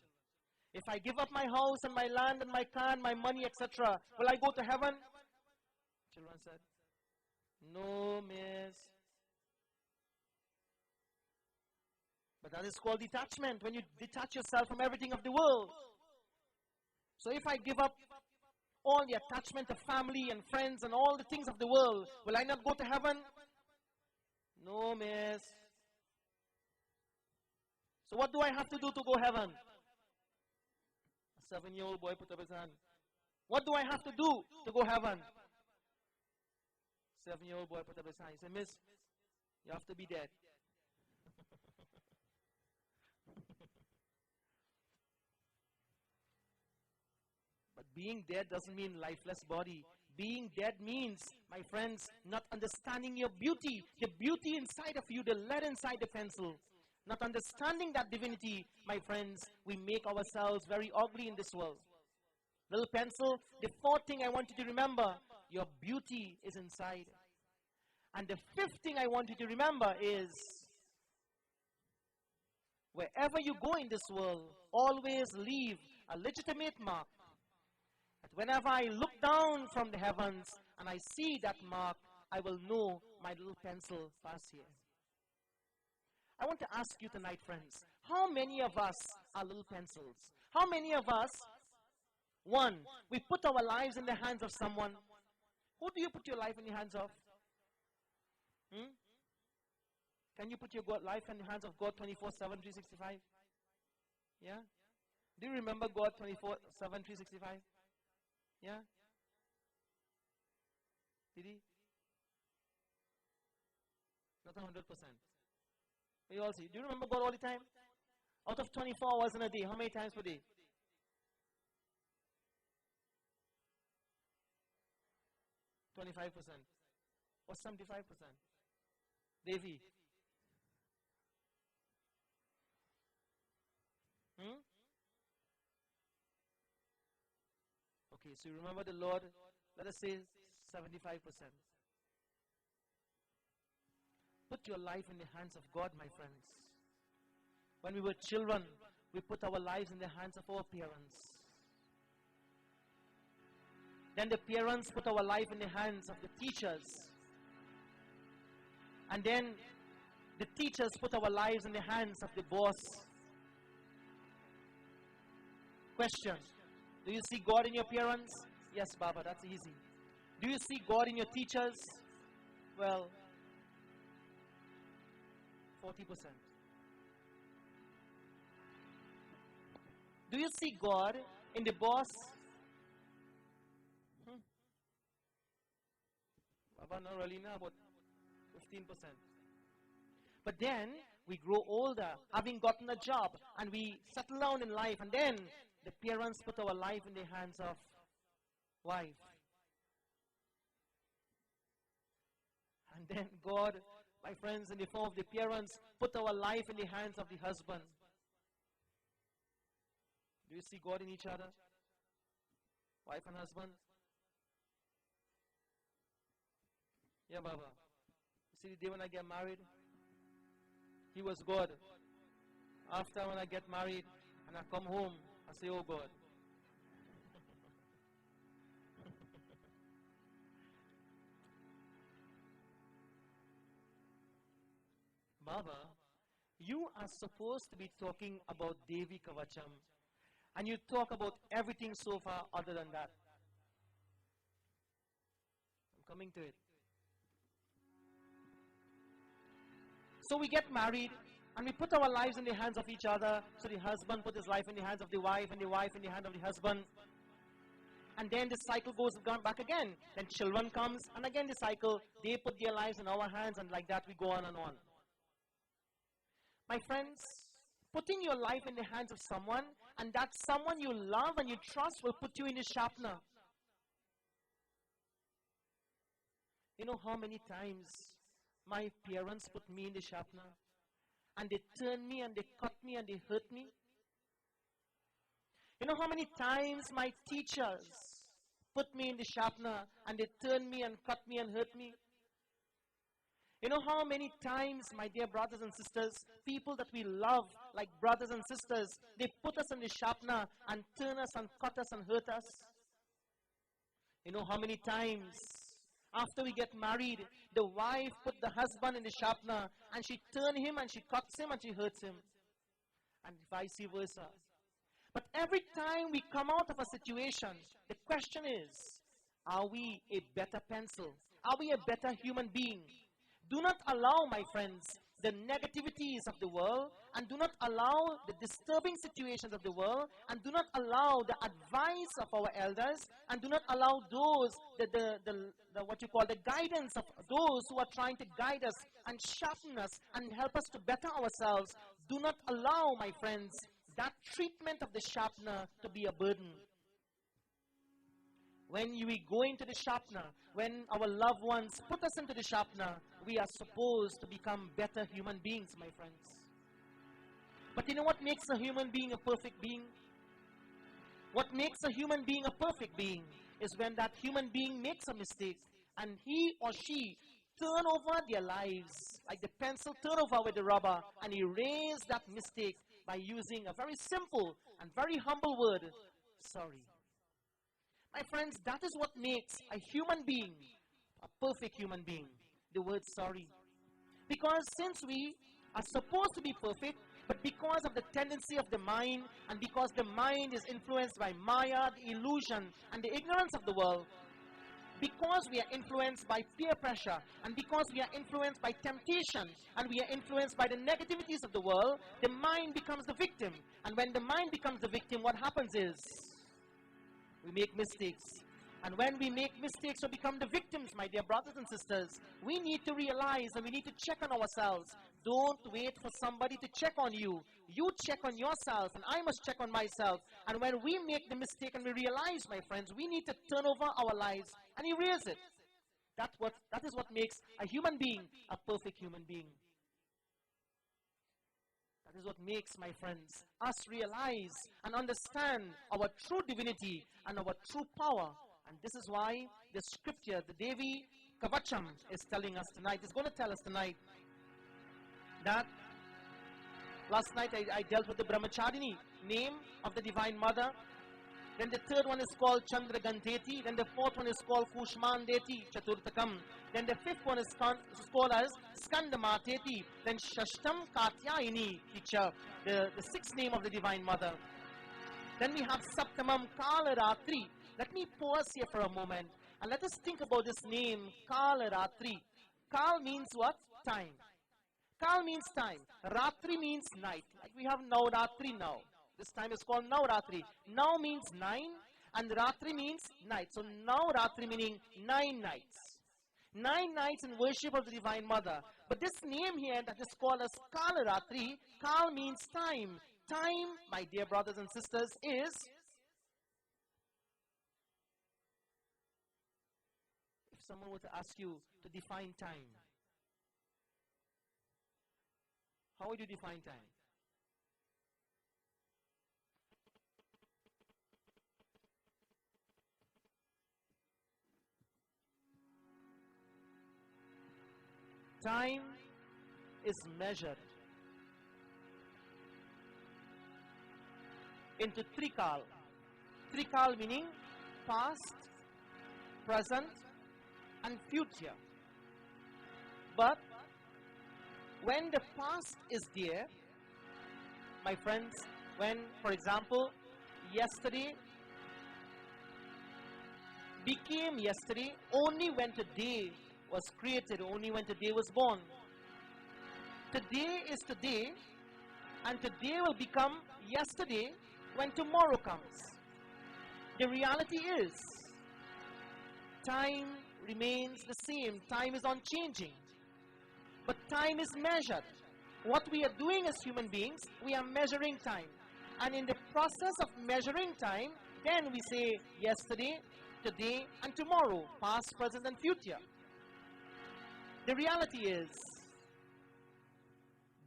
if I give up my house and my land and my car and my money, etc., will I go to heaven? Children said, no, miss. But that is called detachment, when you detach yourself from everything of the world. So if I give up all the attachment of family and friends and all the things of the world, will I not go to heaven? No, miss. So what do I have to do to go heaven? A 7-year-old boy put up his hand. What do I have to do to go heaven? 7-year-old boy put up his hand. He said, miss, you have to be dead. But being dead doesn't mean lifeless body. Being dead means, my friends, not understanding your beauty, the beauty inside of you, the lead inside the pencil. Not understanding that divinity, my friends, we make ourselves very ugly in this world. Little pencil, the fourth thing I want you to remember, your beauty is inside. And the fifth thing I want you to remember is, wherever you go in this world, always leave a legitimate mark. That whenever I look down from the heavens and I see that mark, I will know my little pencil passed here. I want to ask you tonight, friends, how many of us are little pencils? How many of us, one, we put our lives in the hands of someone? Who do you put your life in the hands of? Can you put your life in the hands of God 24/7, 365? Yeah? Do you remember God 24/7, 365? Yeah? Did he? Not 100%. You all see. Do you remember God all the time? Out of 24 hours in a day, how many times per day? 25% or 75%? Davy? Okay, so you remember the Lord, let us say 75%. Put your life in the hands of God, my friends. When we were children, we put our lives in the hands of our parents. Then the parents put our life in the hands of the teachers. And then the teachers put our lives in the hands of the boss. Question: do you see God in your parents? Yes, Baba, that's easy. Do you see God in your teachers? Well, 40%. Do you see God in the boss? Baba, not really, about 15%. But then we grow older, having gotten a job, and we settle down in life, and then the parents put our life in the hands of wife. And then God, my friends, in the form of the parents, put our life in the hands of the husband. Do you see God in each other? Wife and husband? Yeah, Baba. You see, the day when I get married, he was God. After when I get married and I come home, I say, oh God. Baba, you are supposed to be talking about Devi Kavacham, and you talk about everything so far other than that. I'm coming to it. So we get married, and we put our lives in the hands of each other. So the husband put his life in the hands of the wife, and the wife in the hand of the husband. And then the cycle goes back again. Then children comes, and again the cycle. They put their lives in our hands, and like that we go on and on. My friends, putting your life in the hands of someone, and that someone you love and you trust will put you in the sharpener. You know how many times my parents put me in the sharpener and they turned me and they cut me and they hurt me? You know how many times my teachers put me in the sharpener and they turned me and cut me and hurt me? You know how many times, my dear brothers and sisters, people that we love like brothers and sisters, they put us in the sharpener and turn us and cut us and hurt us? You know how many times after we get married, the wife put the husband in the sharpener and she turned him and she cuts him and she hurts him, and vice versa. But every time we come out of a situation, the question is, are we a better pencil? Are we a better human being? Do not allow, my friends, the negativities of the world, and do not allow the disturbing situations of the world, and do not allow the advice of our elders, and do not allow those, what you call the guidance of those who are trying to guide us and sharpen us and help us to better ourselves. Do not allow, my friends, that treatment of the sharpener to be a burden. When we go into the sharpener, when our loved ones put us into the sharpener, we are supposed to become better human beings, my friends. But you know what makes a human being a perfect being? What makes a human being a perfect being is when that human being makes a mistake and he or she turn over their lives, like the pencil turn over with the rubber, and erase that mistake by using a very simple and very humble word, sorry. My friends, that is what makes a human being a perfect human being, the word sorry. Because since we are supposed to be perfect, but because of the tendency of the mind, and because the mind is influenced by Maya, the illusion, and the ignorance of the world, because we are influenced by peer pressure, and because we are influenced by temptation, and we are influenced by the negativities of the world, the mind becomes the victim. And when the mind becomes the victim, what happens is, we make mistakes. And when we make mistakes or become the victims, my dear brothers and sisters, we need to realize and we need to check on ourselves. Don't wait for somebody to check on you. You check on yourself, and I must check on myself. And when we make the mistake and we realize, my friends, we need to turn over our lives and erase it. That is what makes a human being a perfect human being. That is what makes, my friends, us realize and understand our true divinity and our true power. And this is why the scripture, the Devi Kavacham, is telling us tonight, is going to tell us tonight that last night I dealt with the Brahmacharini, name of the Divine Mother. Then the third one is called Chandra Gandheti. Then the fourth one is called Kushmandeti Chaturtakam. Then the fifth one is called as Skandamateti. Then Shashtam Katyayini Ticha, the sixth name of the Divine Mother. Then we have Saptamam Kalaratri. Let me pause here for a moment and let us think about this name, Kalaratri. Kal means what? Time. Kal means time. Ratri means night. Like we have Navratri now. This time is called Navratri. Now means 9 and Ratri means night. So Navratri meaning 9 nights. 9 nights in worship of the Divine Mother. But this name here that is called as Kalaratri, Kal means time. Time, my dear brothers and sisters, is if someone were to ask you to define time, how would you define time? Time is measured into Trikal. Trikal meaning past, present, and future. But when the past is there, my friends, when, for example, yesterday became yesterday only when today was created, only when today was born. Today is today, and today will become yesterday when tomorrow comes. The reality is, time remains the same. Time is unchanging. But time is measured. What we are doing as human beings, we are measuring time. And in the process of measuring time, then we say yesterday, today, and tomorrow, past, present, and future. The reality is,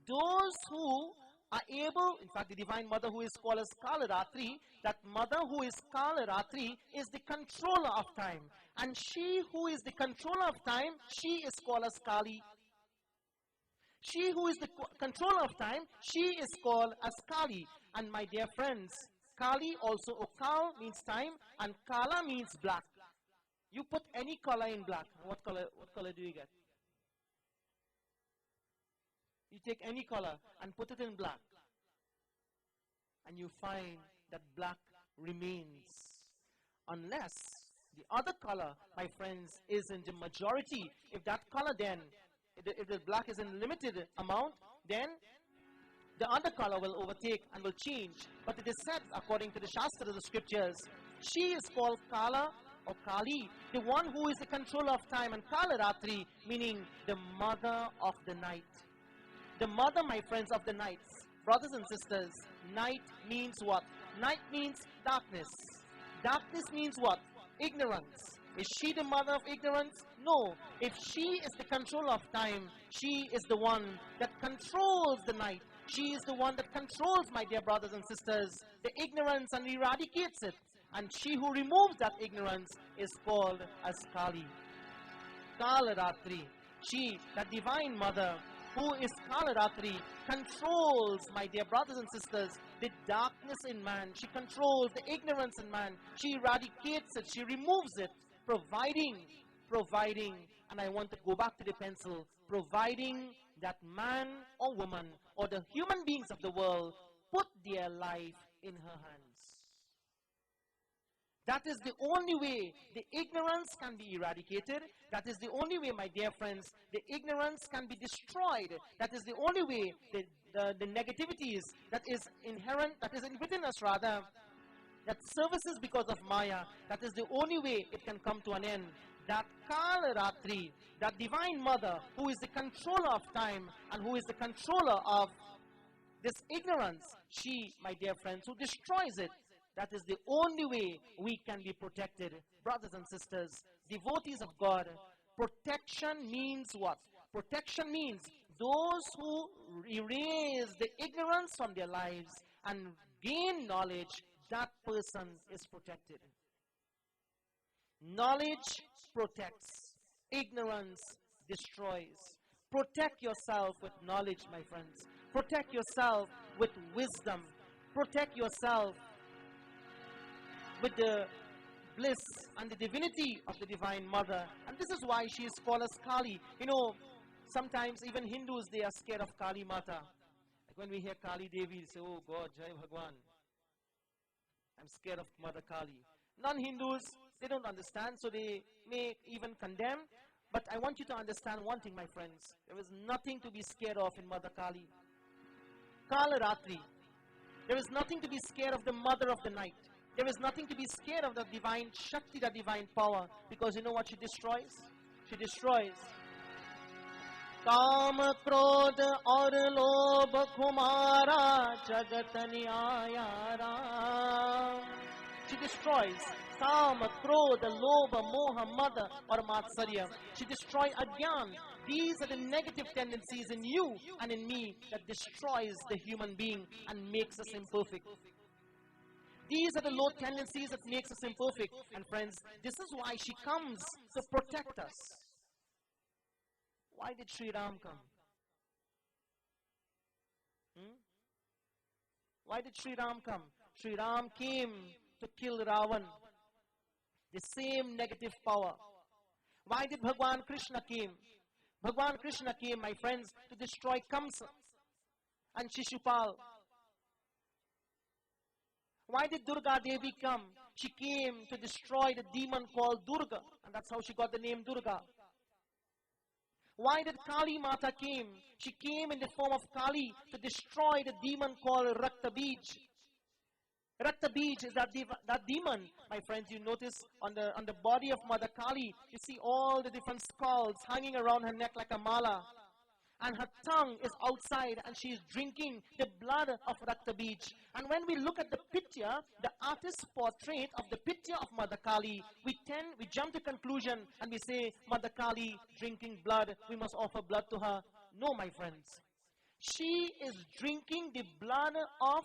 those who are able, in fact, the Divine Mother who is called as Kalaratri, that mother who is Kalaratri is the controller of time. And she who is the controller of time, she is called as Kali. She who is the controller of time, she is called as Kali. And my dear friends, Kali also, Kal means time, and Kala means black. You put any color in black, what color do you get? You take any color and put it in black, and you find that black remains. Unless the other color, my friends, is in the majority. If that color then, if the black is in limited amount, then the other color will overtake and will change. But it is said, according to the Shastra, the scriptures, she is called Kala or Kali, the one who is the controller of time, and Kalaratri, meaning the mother of the night. The mother, my friends, of the nights. Brothers and sisters, night means what? Night means darkness. Darkness means what? Ignorance. Is she the mother of ignorance? No. If she is the controller of time, she is the one that controls the night. She is the one that controls, my dear brothers and sisters, the ignorance and eradicates it. And she who removes that ignorance is called as Kali. Kalaratri. She, that divine mother, who is Kalaratri, controls, my dear brothers and sisters, the darkness in man. She controls the ignorance in man. She eradicates it. She removes it, providing, and I want to go back to the pencil, providing that man or woman or the human beings of the world put their life in her hands. That is the only way the ignorance can be eradicated. That is the only way, my dear friends, the ignorance can be destroyed. That is the only way the negativities that is inherent, that is within us rather, that services because of Maya, that is the only way it can come to an end. That Kalaratri, that divine mother who is the controller of time and who is the controller of this ignorance, she, my dear friends, who destroys it, that is the only way we can be protected. Brothers and sisters, devotees of God, protection means what? Protection means those who erase the ignorance from their lives and gain knowledge, that person is protected. Knowledge protects. Ignorance destroys. Protect yourself with knowledge, my friends. Protect yourself with wisdom. Protect yourself with the bliss and the divinity of the Divine Mother. And this is why she is called as Kali. You know, sometimes even Hindus, they are scared of Kali Mata. Like when we hear Kali Devi, they say, oh God, Jai Bhagwan. I'm scared of Mother Kali. Non-Hindus, they don't understand, so they may even condemn. But I want you to understand one thing, my friends. There is nothing to be scared of in Mother Kali. Kalaratri. There is nothing to be scared of the Mother of the Night. There is nothing to be scared of the divine Shakti, the divine power. Because you know what she destroys? She destroys काम क्रोध और लोभ खुमारा जगत न्यायारा. She destroys काम, क्रोध, लोभ, मोह, मद और मात्सर्य. She destroys ajnan. These are the negative tendencies in you and in me that destroys the human being and makes us imperfect. These are the low tendencies that makes us imperfect. And friends, this is why she comes to protect us. Why did Sri Ram come? Why did Sri Ram come? Sri Ram came to kill Ravan, the same negative power. Why did Bhagwan Krishna came? Bhagwan Krishna came, my friends, to destroy Kamsa and Shishupal. Why did Durga Devi come? She came to destroy the demon called Durga, and that's how she got the name Durga. Why did Kali Mata came? She came in the form of Kali to destroy the demon called Rakta Bij. Rakta Bij is that demon. My friends, you notice on the body of Mother Kali, you see all the different skulls hanging around her neck like a mala. and her tongue is outside, and she is drinking the blood of Rakta Bij. And when we look at the picture, the artist's portrait of the picture of Mother Kali, we jump to conclusion and we say, Mother Kali drinking blood, we must offer blood to her. No, my friends. She is drinking the blood of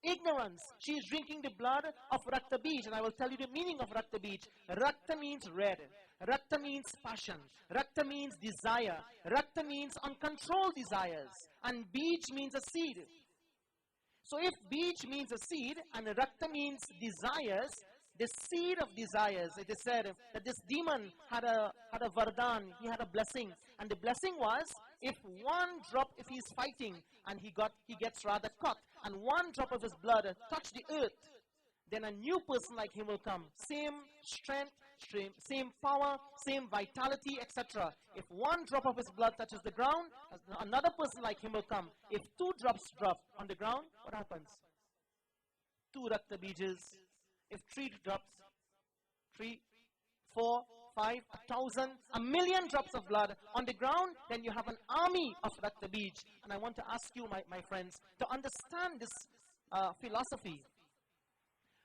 ignorance. She is drinking the blood of Rakta Bij, and I will tell you the meaning of Rakta Bij. Rakta means red. Rakta means passion. Rakta means desire. Rakta means uncontrolled desires. And Bij means a seed. So if Bij means a seed and Rakta means desires, the seed of desires, it is said that this demon had a vardhan, he had a blessing. And the blessing was, if one drop, if he's fighting and he gets rather caught, and one drop of his blood touch the earth, then a new person like him will come. Same strength, same power, same vitality, etc. If one drop of his blood touches the ground, another person like him will come. If two drops drop on the ground, what happens? Two Rakta Bijas. If 3 drops, 3, 4, 5, 1,000, 1,000,000 drops of blood on the ground, then you have an army of Rakta Bij. And I want to ask you, my friends, to understand this philosophy.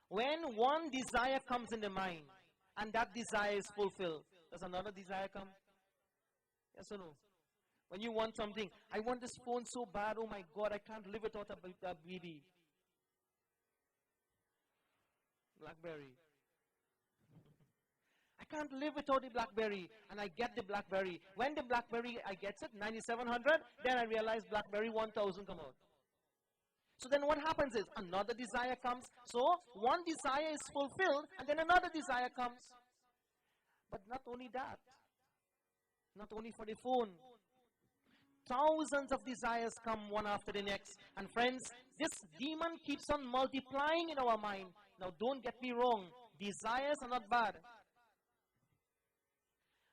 When one desire comes in the mind, and that desire is fulfilled, does another desire come? Yes or no? When you want something, I want this phone so bad, oh my God, I can't live without a BB. BlackBerry. I can't live without the BlackBerry, and I get the BlackBerry. When the BlackBerry I get it, 9700, then I realize BlackBerry 1000 come out. So then what happens is another desire comes. So one desire is fulfilled, and then another desire comes. But not only that, not only for the phone. Thousands of desires come one after the next. And friends, this demon keeps on multiplying in our mind. Now don't get me wrong, desires are not bad.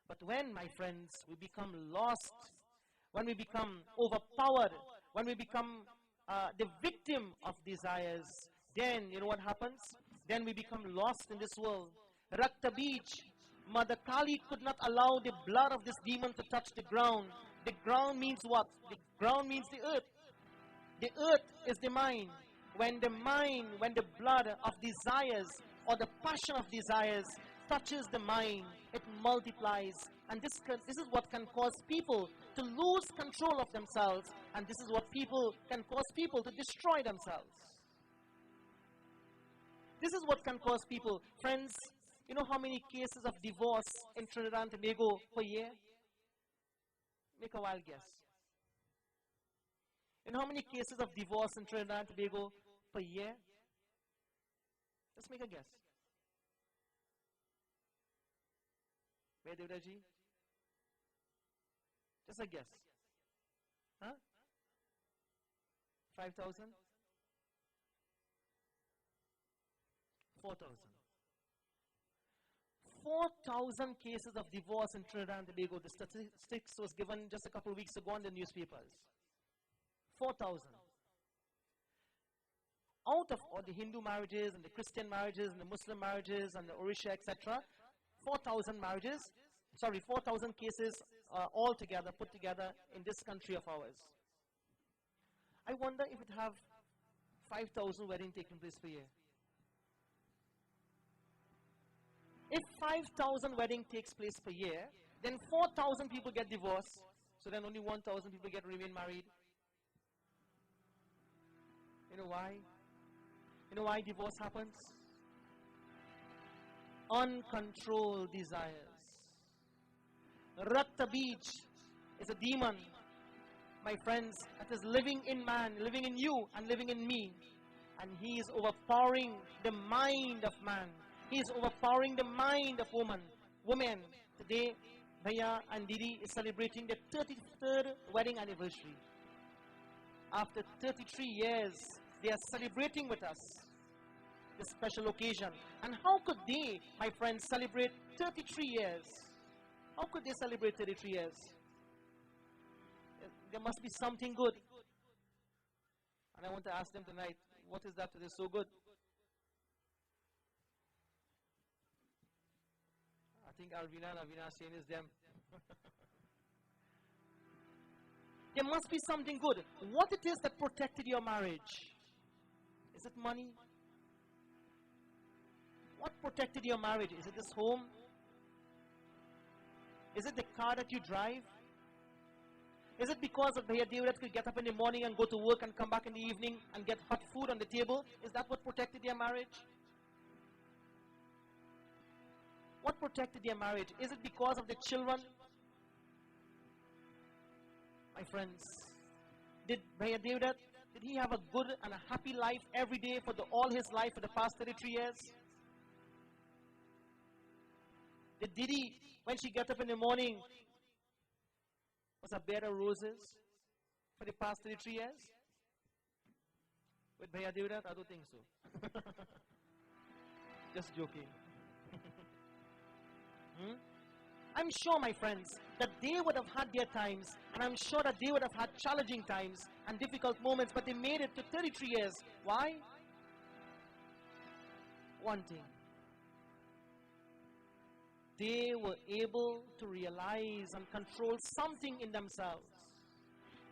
But when, my friends, we become lost, when we become overpowered, when we become the victim of desires, then you know what happens? Then we become lost in this world. Rakta Bij, Mother Kali could not allow the blood of this demon to touch the ground. The ground means what? The ground means the earth. The earth is the mind. When the mind, when the blood of desires or the passion of desires touches the mind, it multiplies. And this is what can cause people to lose control of themselves. And this is what can cause people to destroy themselves. This is what can cause people. Friends, you know how many cases of divorce in Trinidad and Tobago per year? Make a wild guess. You know how many cases of divorce in Trinidad and Tobago per year? Let's make a guess. Where did Reggie? Just a guess. Huh? 5,000? 4,000. 4,000 cases of divorce in Trinidad and Tobago. The statistics was given just a couple of weeks ago in the newspapers. 4,000. Out of all the Hindu marriages and the Christian marriages and the Muslim marriages and the Orisha, etc., 4,000 marriages, 4,000 cases all together, put together in this country of ours. I wonder if it have 5,000 weddings taking place per year. If 5,000 wedding takes place per year, then 4,000 people get divorced, so then only 1,000 people remain married. You know why? You know why divorce happens? Uncontrolled desires. Rakta Bij is a demon, my friends, that is living in man, living in you and living in me. And he is overpowering the mind of man. He is overpowering the mind of woman. Today, Bhaiya and Didi is celebrating their 33rd wedding anniversary. After 33 years, they are celebrating with us this special occasion. And how could they, my friends, celebrate 33 years? How could they celebrate 33 years? There must be something good. And I want to ask them tonight, what is that is so good? I think Alvina and Avinash saying is them. There must be something good. What it is that protected your marriage? Is it money? What protected your marriage? Is it this home? Is it the car that you drive? Is it because of Bhaiya Devdat could get up in the morning and go to work and come back in the evening and get hot food on the table? Is that what protected their marriage? What protected their marriage? Is it because of the children? My friends, did Bhaiya Devdat, did he have a good and a happy life every day for all his life for the past 33 years? Did Didi, when she got up in the morning, was a bed of roses for the past 33 years? With Bhaiya Devdat? I don't think so. Just joking. I'm sure, my friends, that they would have had their times, and I'm sure that they would have had challenging times and difficult moments, but they made it to 33 years. Why? One thing. They were able to realize and control something in themselves.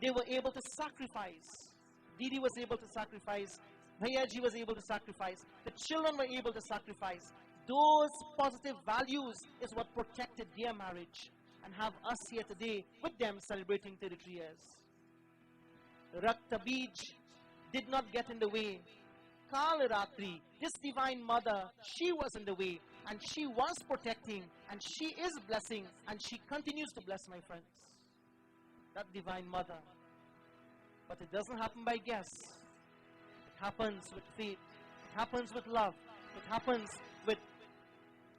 They were able to sacrifice. Didi was able to sacrifice. Bhaiyaji was able to sacrifice. The children were able to sacrifice. Those positive values is what protected their marriage and have us here today with them celebrating 33 years. Rakta Bij did not get in the way. Kalaratri, this divine mother, she was in the way and she was protecting and she is blessing and she continues to bless, my friends. That divine mother. But it doesn't happen by guess. It happens with faith. It happens with love. It happens with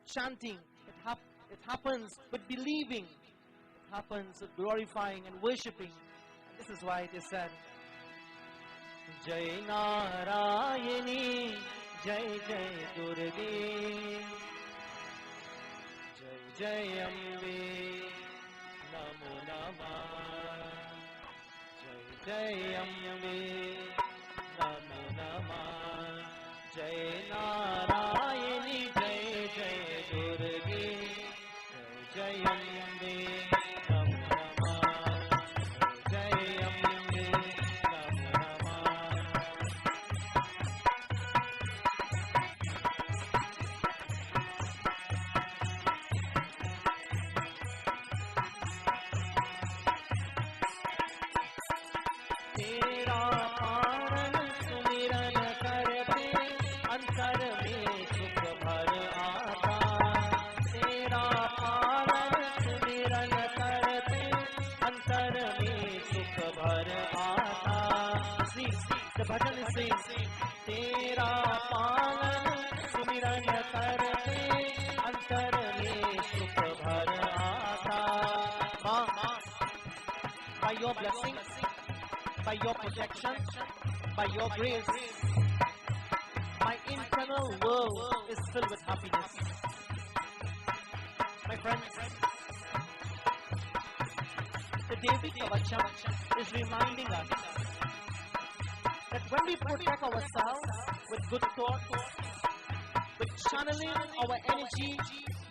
chanting. It happens with believing. It happens with glorifying and worshipping. And this is why it is said, Jai Narayani, Jai Jai Durge, Jai Jai Ambe, Namo Namah, Jai Jai Ambe, Namo Namah, Jai Narayani, Jai Jai Durge, Jai Jai Ambe, Namo Namah, Jai Ambe, Namo Namah. तेरा पारण सुमिरन करते अंतर में सुख भर आता तेरा पारण सुमिरन करते अंतर में सुख भर आता See, the bhajan is saying तेरा पालन सुमिरन करते अंतर में सुख भर आता by your blessing, by your protection, by your grace, my internal world is filled with happiness. My friends, the Devi Kavacham is reminding us that when we protect ourselves with good thoughts, with channeling our energy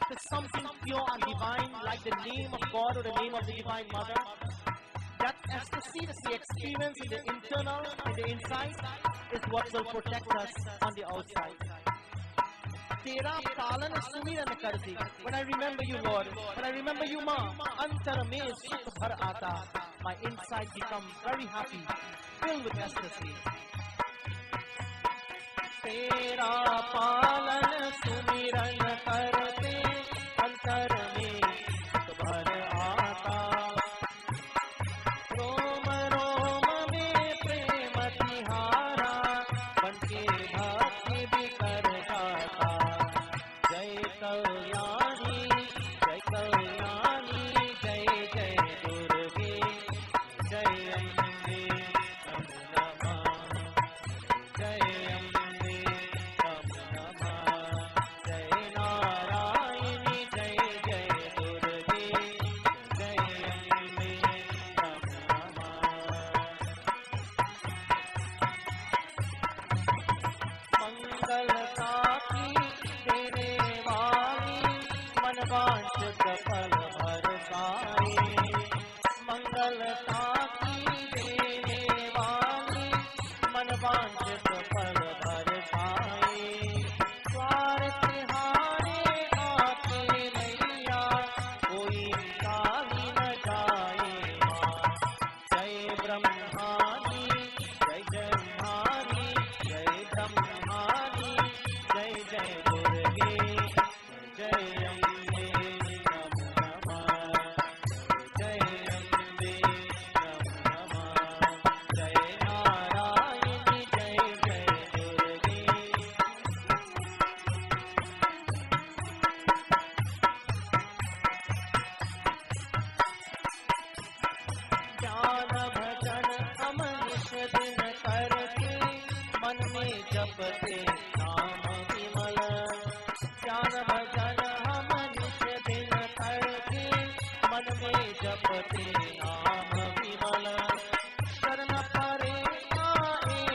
to something pure and divine like the name of God or the name of the Divine Mother, that ecstasy that we experience in the internal, in the inside, is what will protect us on the outside. Tera palan sumiran karti. When I remember you, Lord, when I remember you, Ma, antar mein sukh bhar aata. My inside becomes very happy, filled with ecstasy. Tera palan sumiran karte, antar mein sukh bhar aata. Jai मन में जपते नाम विमल शरण परे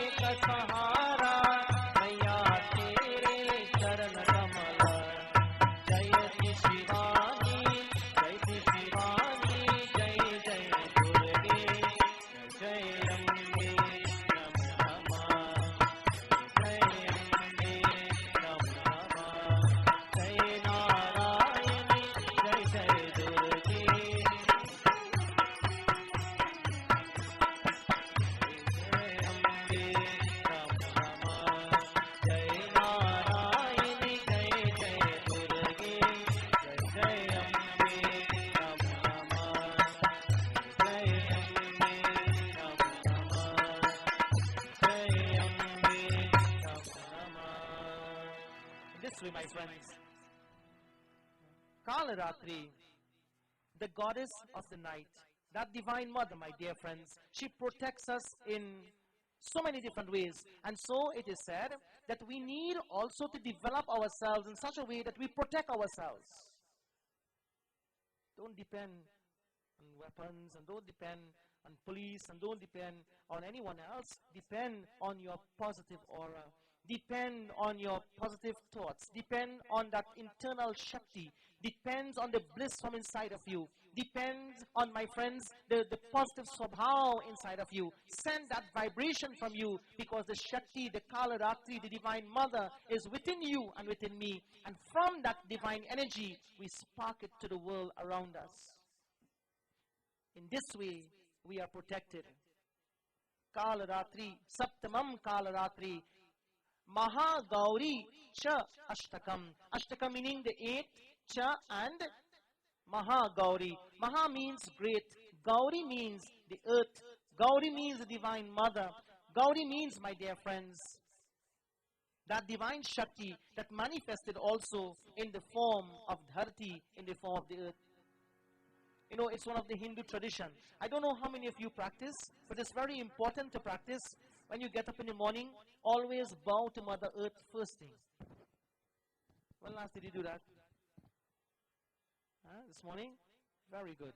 एक सहारा मैया तेरे चरण कमल जय शिवानी जय शिवानी जय जय दुर्गे जय अम्बे नमो नमः जय अम्बे नमो नमः जय नारायणी जय जय दुर्गे This way, my friends, Kalaratri, the goddess of the night, that divine mother, my dear friends, she protects us in so many different ways. And so it is said that we need also to develop ourselves in such a way that we protect ourselves. Don't depend on weapons, and don't depend on police, and don't depend on anyone else. Depend on your positive aura. Depend on your positive thoughts. Depend on that internal Shakti. Depends on the bliss from inside of you. Depends on, my friends, the positive Swabhav inside of you. Send that vibration from you, because the Shakti, the Kalaratri, the Divine Mother is within you and within me. And from that divine energy, we spark it to the world around us. In this way, we are protected. Kalaratri, Saptamam Kalaratri, Maha Gauri Cha Ashtakam. Ashtakam meaning the eighth, Cha and Maha Gauri. Maha means great. Gauri means the earth. Gauri means the Divine Mother. Gauri means, my dear friends, that divine Shakti that manifested also in the form of Dharti, in the form of the earth. You know, it's one of the Hindu tradition. I don't know how many of you practice, but it's very important to practice. When you get up in the morning, always bow to Mother Earth first thing. When last did you do that? This morning? Very good.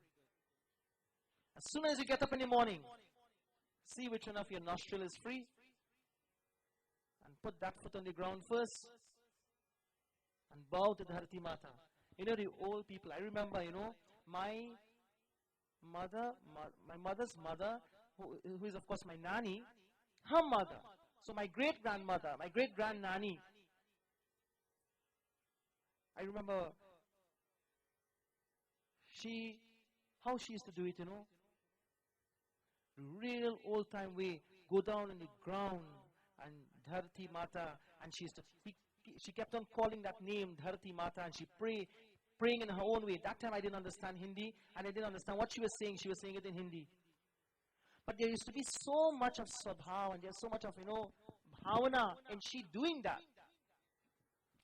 As soon as you get up in the morning, see which one of your nostril is free, and put that foot on the ground first, and bow to Dharti Mata. You know, the old people, I remember, you know, my mother's mother, who is of course my nanny, her mother, so my great-grandmother, my great-grand-nanny, I remember how she used to do it, you know, real old-time way, go down on the ground and Dharti Mata, and she kept on calling that name, Dharti Mata, and she praying in her own way. That time I didn't understand Hindi, and I didn't understand what she was saying. She was saying it in Hindi. But there used to be so much of Swabhav, and there's so much of, you know, Bhavana, and she doing that.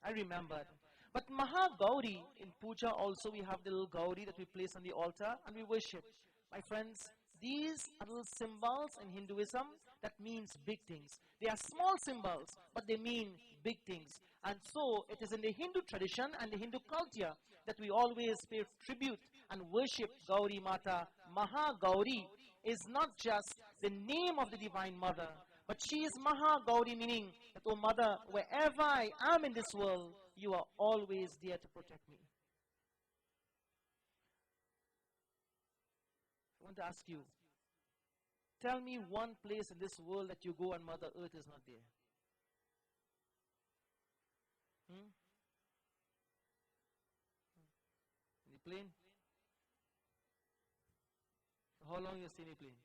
I remembered. But Maha Gauri, in puja also we have the little Gauri that we place on the altar and we worship. My friends, these are little symbols in Hinduism that means big things. They are small symbols, but they mean big things. And so it is in the Hindu tradition and the Hindu culture that we always pay tribute and worship Gauri Mata. Maha Gauri is not just the name of the Divine Mother, but she is Maha Gauri, meaning that, oh Mother, wherever I am in this world, you are always there to protect me. I want to ask you, tell me one place in this world that you go and Mother Earth is not there. In the plane? How long you stay in the plane?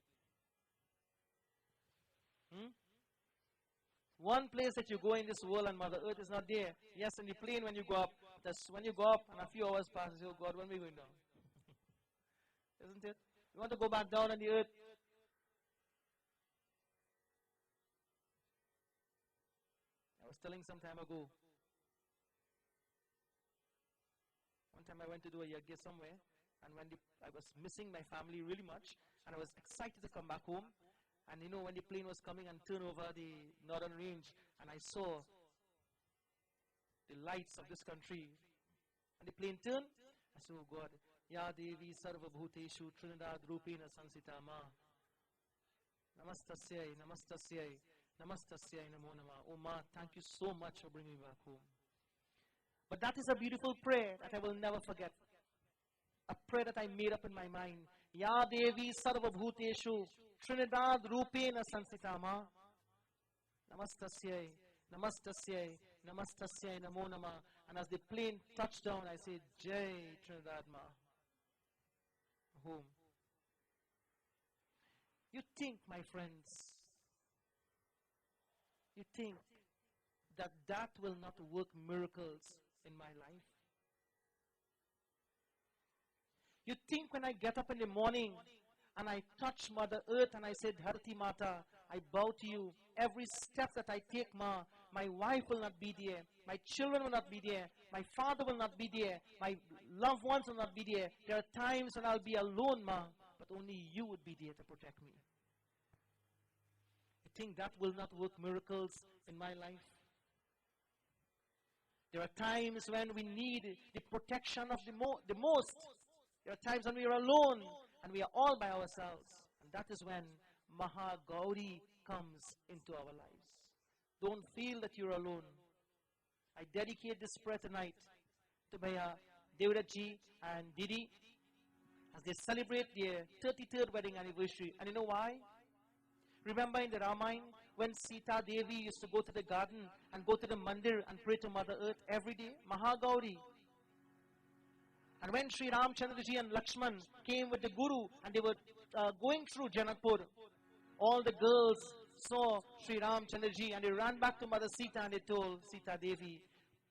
One place that you go in this world and Mother Earth is not there. Yes, in the plane when you go up. That's when you go up and a few hours pass, you say, oh God, when are we going down? Isn't it? You want to go back down on the earth? I was telling some time ago. One time I went to do a yagya somewhere, and I was missing my family really much, and I was excited to come back home. And you know, when the plane was coming and turned over the northern range, and I saw the lights of this country, and the plane turned, I said, oh God, Ya Devi Sarvabhuteshu Trinidad Rupena Sansita Ma. Namastasyai, Namastasyai, Namastasyai Namo Nama. Oh Ma, thank you so much for bringing me back home. But that is a beautiful prayer that I will never forget. A prayer that I made up in my mind. Ya Devi Sarvabhuteshu Trinidad Rupena Sansita Ma. Namastasyai, Namastasyai, Namastasyai Namo Nama. And as the plane touched down, I said, Jai Trinidad Ma. Home. You think, my friends, you think that that will not work miracles in my life? You think when I get up in the morning and I touch Mother Earth and I say, Dharti Mata, I bow to you. Every step that I take, Ma, my wife will not be there. My children will not be there. My father will not be there. My loved ones will not be there. There are times when I'll be alone, Ma, but only you would be there to protect me. You think that will not work miracles in my life? There are times when we need the protection of the most. There are times when we are alone and we are all by ourselves. And that is when Maha Gauri comes into our lives. Don't feel that you're alone. I dedicate this prayer tonight to Bhaiya Devratji and Didi as they celebrate their 33rd wedding anniversary. And you know why? Remember in the Ramayana when Sita Devi used to go to the garden and go to the mandir and pray to Mother Earth every day? Maha Gauri. And when Sri Ramchandraji and Lakshman came with the Guru and they were going through Janakpur, all the girls saw Sri Ramchandraji and they ran back to Mother Sita and they told Sita Devi,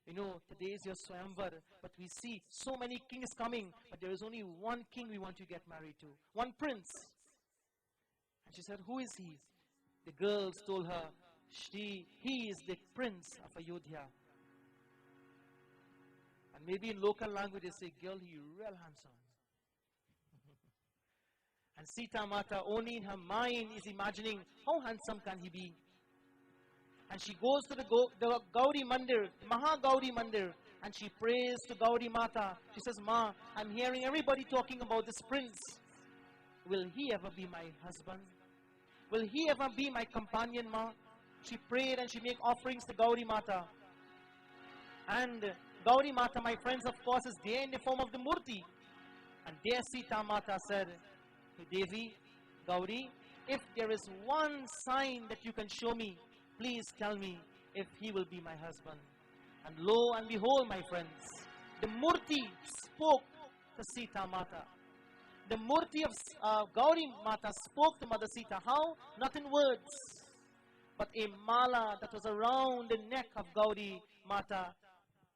you know, today is your Swayamvar, but we see so many kings coming, but there is only one king we want to get married to, one prince. And she said, who is he? The girls told her, he is the prince of Ayodhya. And maybe in local language they say, girl, he real handsome. And Sita Mata only in her mind is imagining, how handsome can he be? And she goes to the Gauri Mandir, Maha Gauri Mandir, and she prays to Gauri Mata. She says, Ma, I'm hearing everybody talking about this prince. Will he ever be my husband? Will he ever be my companion, Ma? She prayed and she made offerings to Gauri Mata. And Gauri Mata, my friends, of course, is there in the form of the Murti. And there Sita Mata said, Devi, Gauri, if there is one sign that you can show me, please tell me if he will be my husband. And lo and behold, my friends, the Murti spoke to Sita Mata. The Murti of Gauri Mata spoke to Mother Sita. How? Not in words, but a mala that was around the neck of Gauri Mata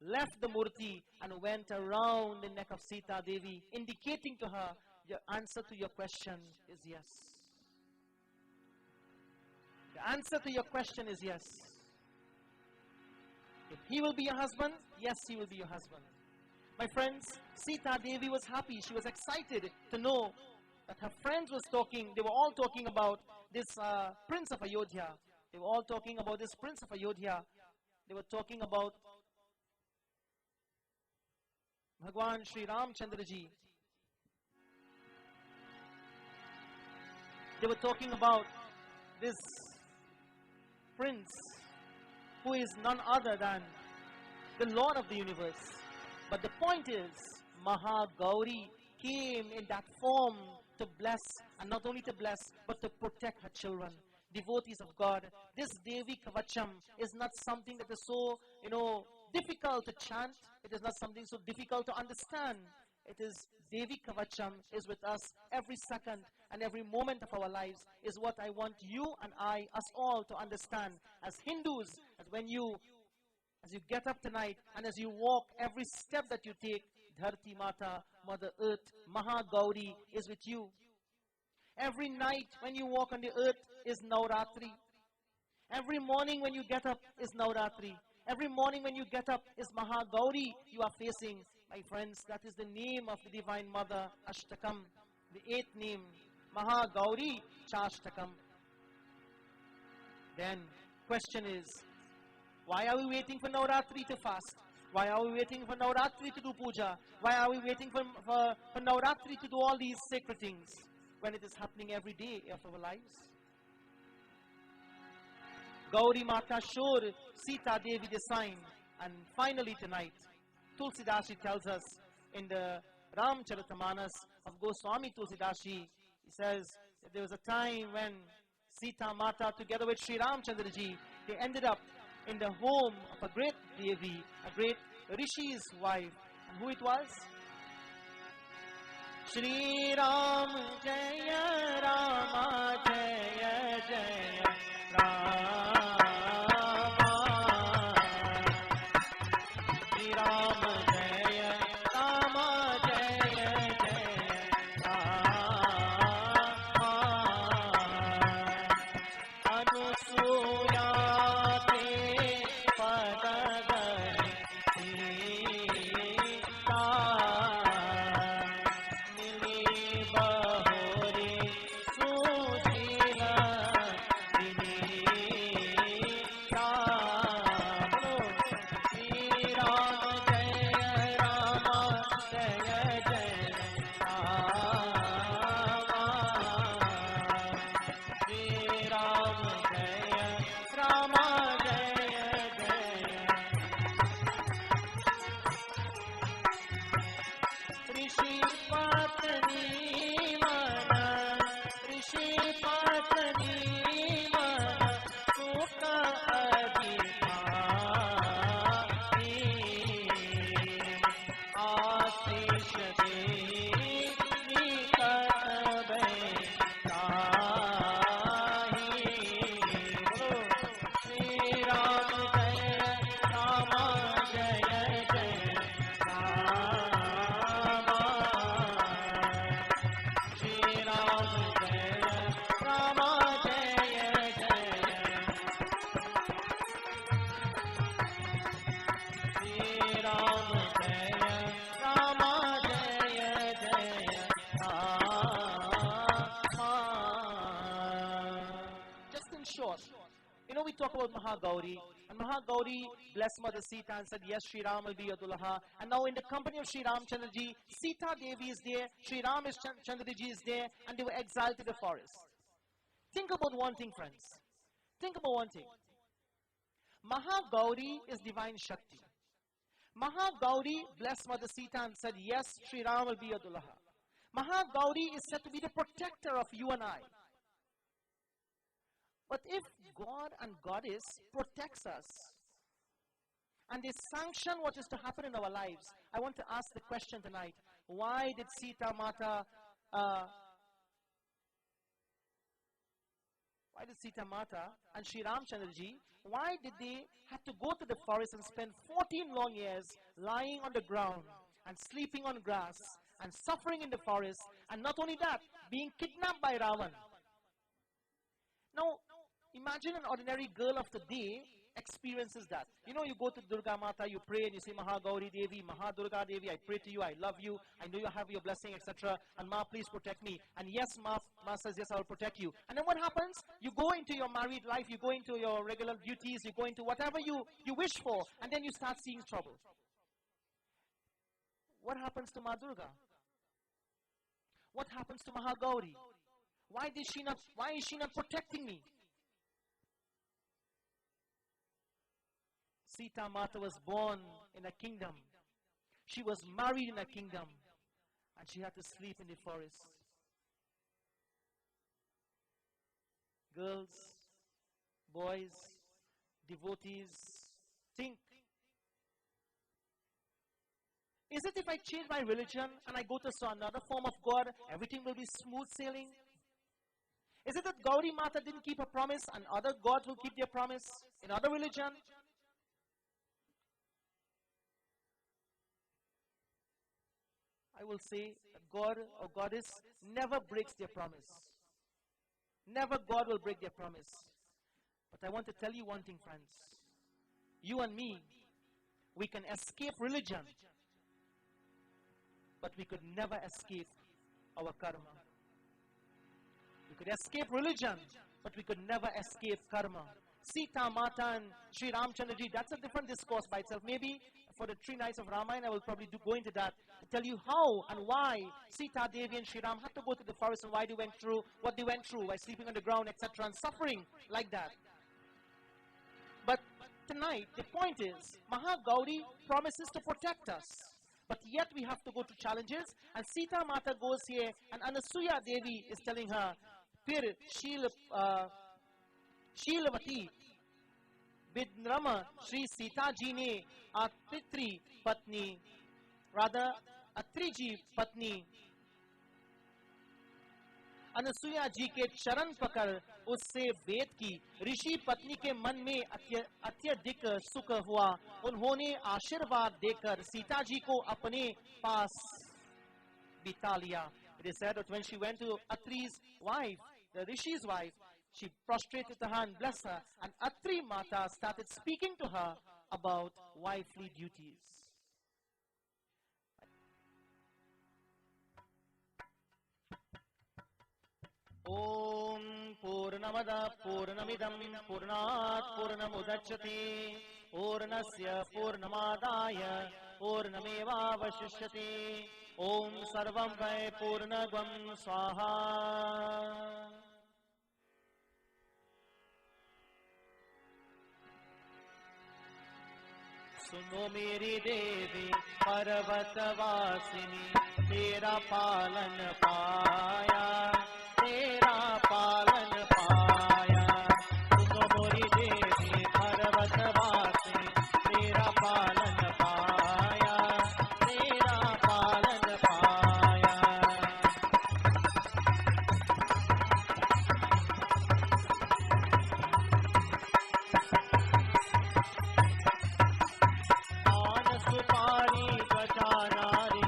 left the Murti and went around the neck of Sita Devi, indicating to her, your answer to your question is yes. The answer to your question is yes. If he will be your husband, yes, he will be your husband. My friends, Sita Devi was happy. She was excited to know that her friends was talking. They were all talking about this prince of Ayodhya. They were all talking about this prince of Ayodhya. They were talking about Bhagwan Sri Ramchandraji. They were talking about this prince who is none other than the Lord of the universe. But the point is, Maha Gauri came in that form to bless, and not only to bless, but to protect her children, devotees of God. This Devi Kavacham is not something that is so, difficult to chant. It is not something so difficult to understand. It is Devi Kavacham is with us every second and every moment of our lives, is what I want you and us all to understand. As Hindus, as you get up tonight and as you walk, every step that you take, Dharti Mata, Mother Earth, Maha Gauri is with you. Every night when you walk on the earth is Navratri. Every morning when you get up is Navratri. Every morning when you get up is Maha Gauri you are facing. My friends, that is the name of the Divine Mother, Ashtakam, the 8th name, Maha Gauri Chashtakam. Then, question is, why are we waiting for Navratri to fast? Why are we waiting for Navratri to do puja? Why are we waiting for Navratri to do all these sacred things when it is happening every day of our lives? Gauri Mata showed Sita Devi the sign. And finally tonight, Tulsidasi tells us in the Ramcharitamanas of Goswami Tulsidashi, he says that there was a time when Sita Mata together with Sri Ramchandraji, they ended up in the home of a great Devi, a great Rishi's wife. And who it was? Shri Ram Jaya Rama Jaya Jaya Rama. Shri Ram Jaya Rama Jaya Jaya Rama. Anusuya te padagani Sita mili bahuri sujila vinita. Shri Ram Jaya Rama Jaya Jaya Rama. Shri Ram Jaya Rama Jaya Jaya. Rishi Patni Mana, Rishi Patni Mana, Sukha Adhikari, Atish Devi Nikat Baitahi. Shri Ram Jaya Rama Jaya Jaya Rama. Shri Ram Jaya Rama Jaya Jaya. Shri Ram Jaya Rama Jaya Jaya Rama. Just in short, we talk about Mahagauri, and Mahagauri blessed Mother Sita and said, yes, Sri Ram will be your Dulaha. And now in the company of Sri Ram Chandraji, Sita Devi is there, Sri Ram Chandraji is there, and they were exiled to the forest. Think about one thing, friends. Think about one thing. Mahagauri is divine Shakti. Mahagauri blessed Mother Sita and said, yes, Sri Ram will be your Dulaha. Mahagauri is said to be the protector of you and I. But if God and Goddess protects us, and they sanction what is to happen in our lives, I want to ask the question tonight, why did Sita Mata and Sri Ramchandraji, why did they have to go to the forest and spend 14 long years lying on the ground and sleeping on grass and suffering in the forest, and not only that, being kidnapped by Ravan? Now, imagine an ordinary girl of the day experiences that. You go to Durga Mata, you pray and you say, Mahagauri Devi, Mahadurga Devi, I pray to you, I love you, I know you have your blessing, etc. And Ma, please protect me. And yes, Ma says, yes, I will protect you. And then what happens? You go into your married life, you go into your regular duties, you go into whatever you wish for, and then you start seeing trouble. What happens to Ma Durga? What happens to Mahagauri? Why is she not protecting me? Sita Mata was born in a kingdom. She was married in a kingdom. And she had to sleep in the forest. Girls, boys, devotees, think. Is it if I change my religion and I go to another form of God, everything will be smooth sailing? Is it that Gauri Mata didn't keep a promise and other gods will keep their promise in other religion? I will say that God or Goddess never breaks their promise. Never God will break their promise. But I want to tell you one thing, friends. You and me, we can escape religion, but we could never escape our karma. We could escape religion, but we could never escape karma. Sita Mata and Sri Ramchandraji, that's a different discourse by itself. Maybe for the 3 nights of Ramayana, I will probably go into that to tell you how and why Sita Devi and Sri Ram had to go to the forest and why they went through what they went through by sleeping on the ground, etc., and suffering like that. But tonight, the point is, Mahagauri promises to protect us. But yet we have to go to challenges. And Sita Mata goes here, and Anasuya Devi is telling her, Fir Sheelavati Vidnrama Sri Sita Ji ne Atri Patni, rather Atri Ji Patni Anasuya जी के चरण पकड़ उससे वेद की ऋषि पत्नी के मन में अत्यधिक सुख हुआ. उन्होंने आशीर्वाद देकर सीता जी को अपने पास बिता लिया. It is said that when she went to Atri's wife, the Rishi's wife, she prostrated her and blessed her, and Atri Mata started speaking to her about wifely duties. Om Purnamada Purnamidam Purnat Purnamudachyate Purnasya Purnamadaya Purnameva Vashishyate Om Sarvam Vai Purnagam Swaha. सुनो मेरी देवी पर्वतवासिनी तेरा पालन पाया तेरा पालन पाया. सुनो मोरी देवी पर्वतवासिनी तेरा पालन पाया तेरा पालन पाया. पान सुपारी बजाना रे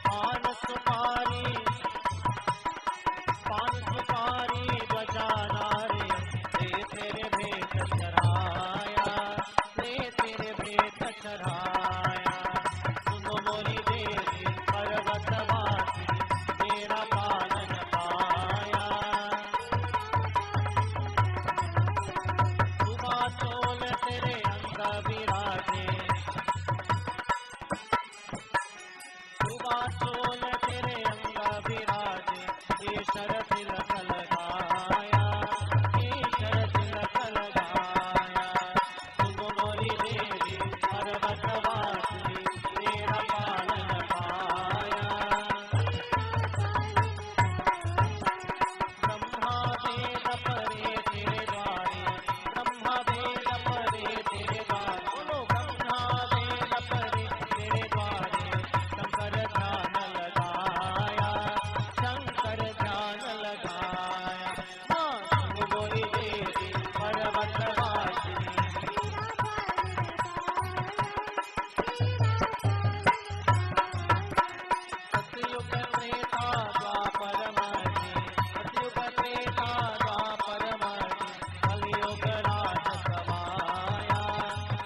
पान सुपारी बजाना रे ले तेरे भेंट चढ़ाया ले तेरे भेंट चढ़ाया. सुनो मोरी देवी पर्वतवासिनी तेरा पालन पाया. सुबह चोल तेरे अंग विराजे सुबह चोल तेरे अंग विराजे केशर तिलक लगाया केशर तिलक लगाया. सुनो मोरी देवी पर्वतवासिनी तेरा पालन पाया. ब्रह्मा वेद परे तेरे द्वारे ब्रह्मा वेद परे तेरे द्वारे. बोलो ब्रह्मा वेद परे तेरे द्वारे शंकर ध्यान लगाया शंकर ध्यान लगाया. हाँ सुनो मोरी देवी पर्वतवासिनी सतयुग त्रेता द्वापर मणि सतयुग त्रेता द्वापर मणि कलयुग राज समाया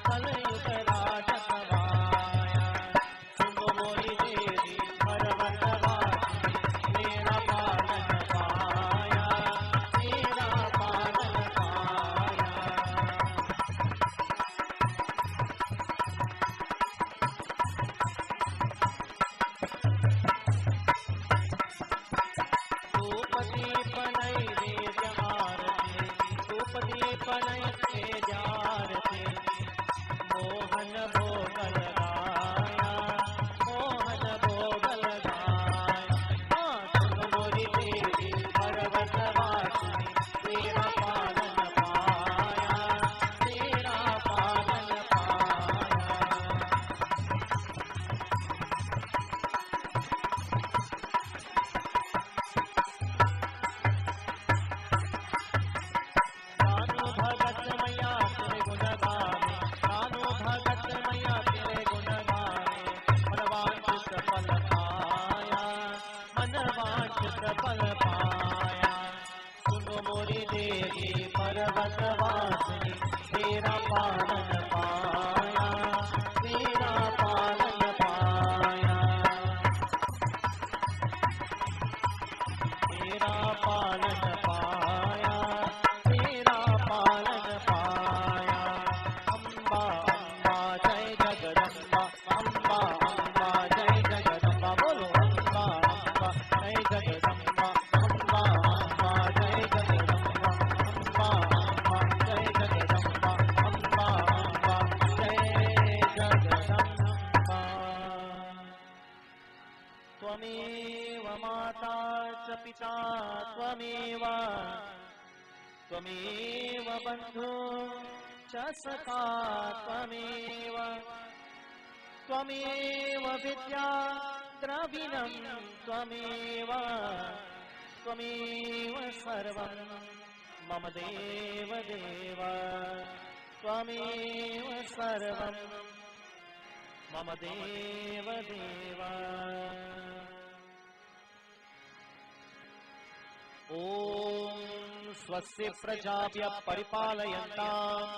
कलयुग राज समाया. सुनो मोरी देवी पर्वतवासिनी तेरा पालन पाया तेरा पालन पाया. धूपदीप नैवेद्य आरती धूपदीप नैवेद्य आरती मोहन भोग लगाया मोहन भोग लगाया. हाँ सुनो मोरी देवी पर्वतवासिनी तेरा पालन पाया तेरा पालन पाया. नानु भगत मैया तेरे गुण गावे नानु भगत मैया तेरे गुण गावे. मनवांछित फल पाया मनवांछित फल पाया. सुनो मोरी देवी पर्वतवासिनी तेरा पालन पाया तेरा पालन पाया. तेरा पालन पाया तेरा पालन पाया. अम्बा अम्बा जय जगदम्बा जगदम्बा अम्बा अम्बा जय जगदम्बा अम्बा अम्बा जय जगदम्बा अम्बा अम्बा जय जगदम्बा। त्वमेव माता च पिता त्वमेव त्वमेव बन्धु च सखा त्वमेव त्वमेव विद्या द्रविणं त्वमेव त्वमेव सर्वं मम देव देव त्वमेव सर्वं मम देव देव। ॐ स्वस्य प्रजाभ्यः परिपालयन्ताम्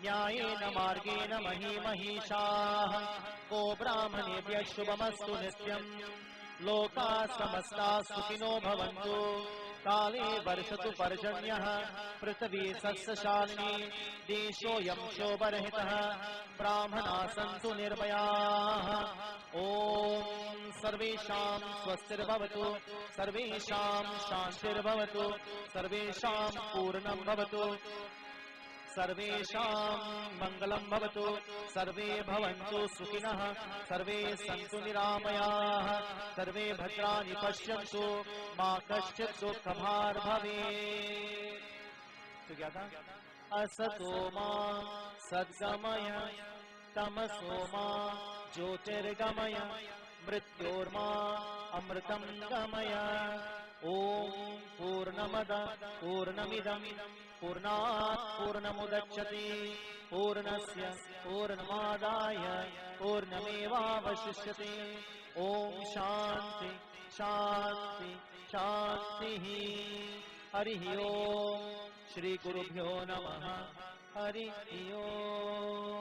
न्यायेन मार्गेण महीमहीषाः को ब्राह्मणेभ्यः शुभमस्तु नित्यम् लोकाः समस्ताः सुखिनो भवन्तु काले वर्षतु पर्जन्यः पृथिवी सस्यशालिनी देशोऽयं शोभरहितः ब्राह्मणाः सन्तु निर्भयाः। ॐ सर्वेषां स्वस्तिर्भवतु सर्वेषां शान्तिर्भवतु सर्वेषां पूर्णं भवतु सर्वेषां मङ्गलं भवतु सर्वे भवन्तु सुखिनः सर्वे सन्तु निरामयाः सर्वे भद्राणि पश्यन्तु मा कश्चित् दुःखभाग् भवेत्। असतो मा सद्गमय तमसो मा ज्योतिर्गमय मृत्योर्मा अमृतं गमय। ॐ पूर्णमद पूर्णमिदं पूर्णात् पूर्णमुदच्यते पूर्णस्य पूर्णमादाय पूर्णमेवावशिष्यते। ॐ शान्ति शान्ति शान्तिः। हरिः ओम्। श्री गुरुभ्यो नमः। हरिः ओम्।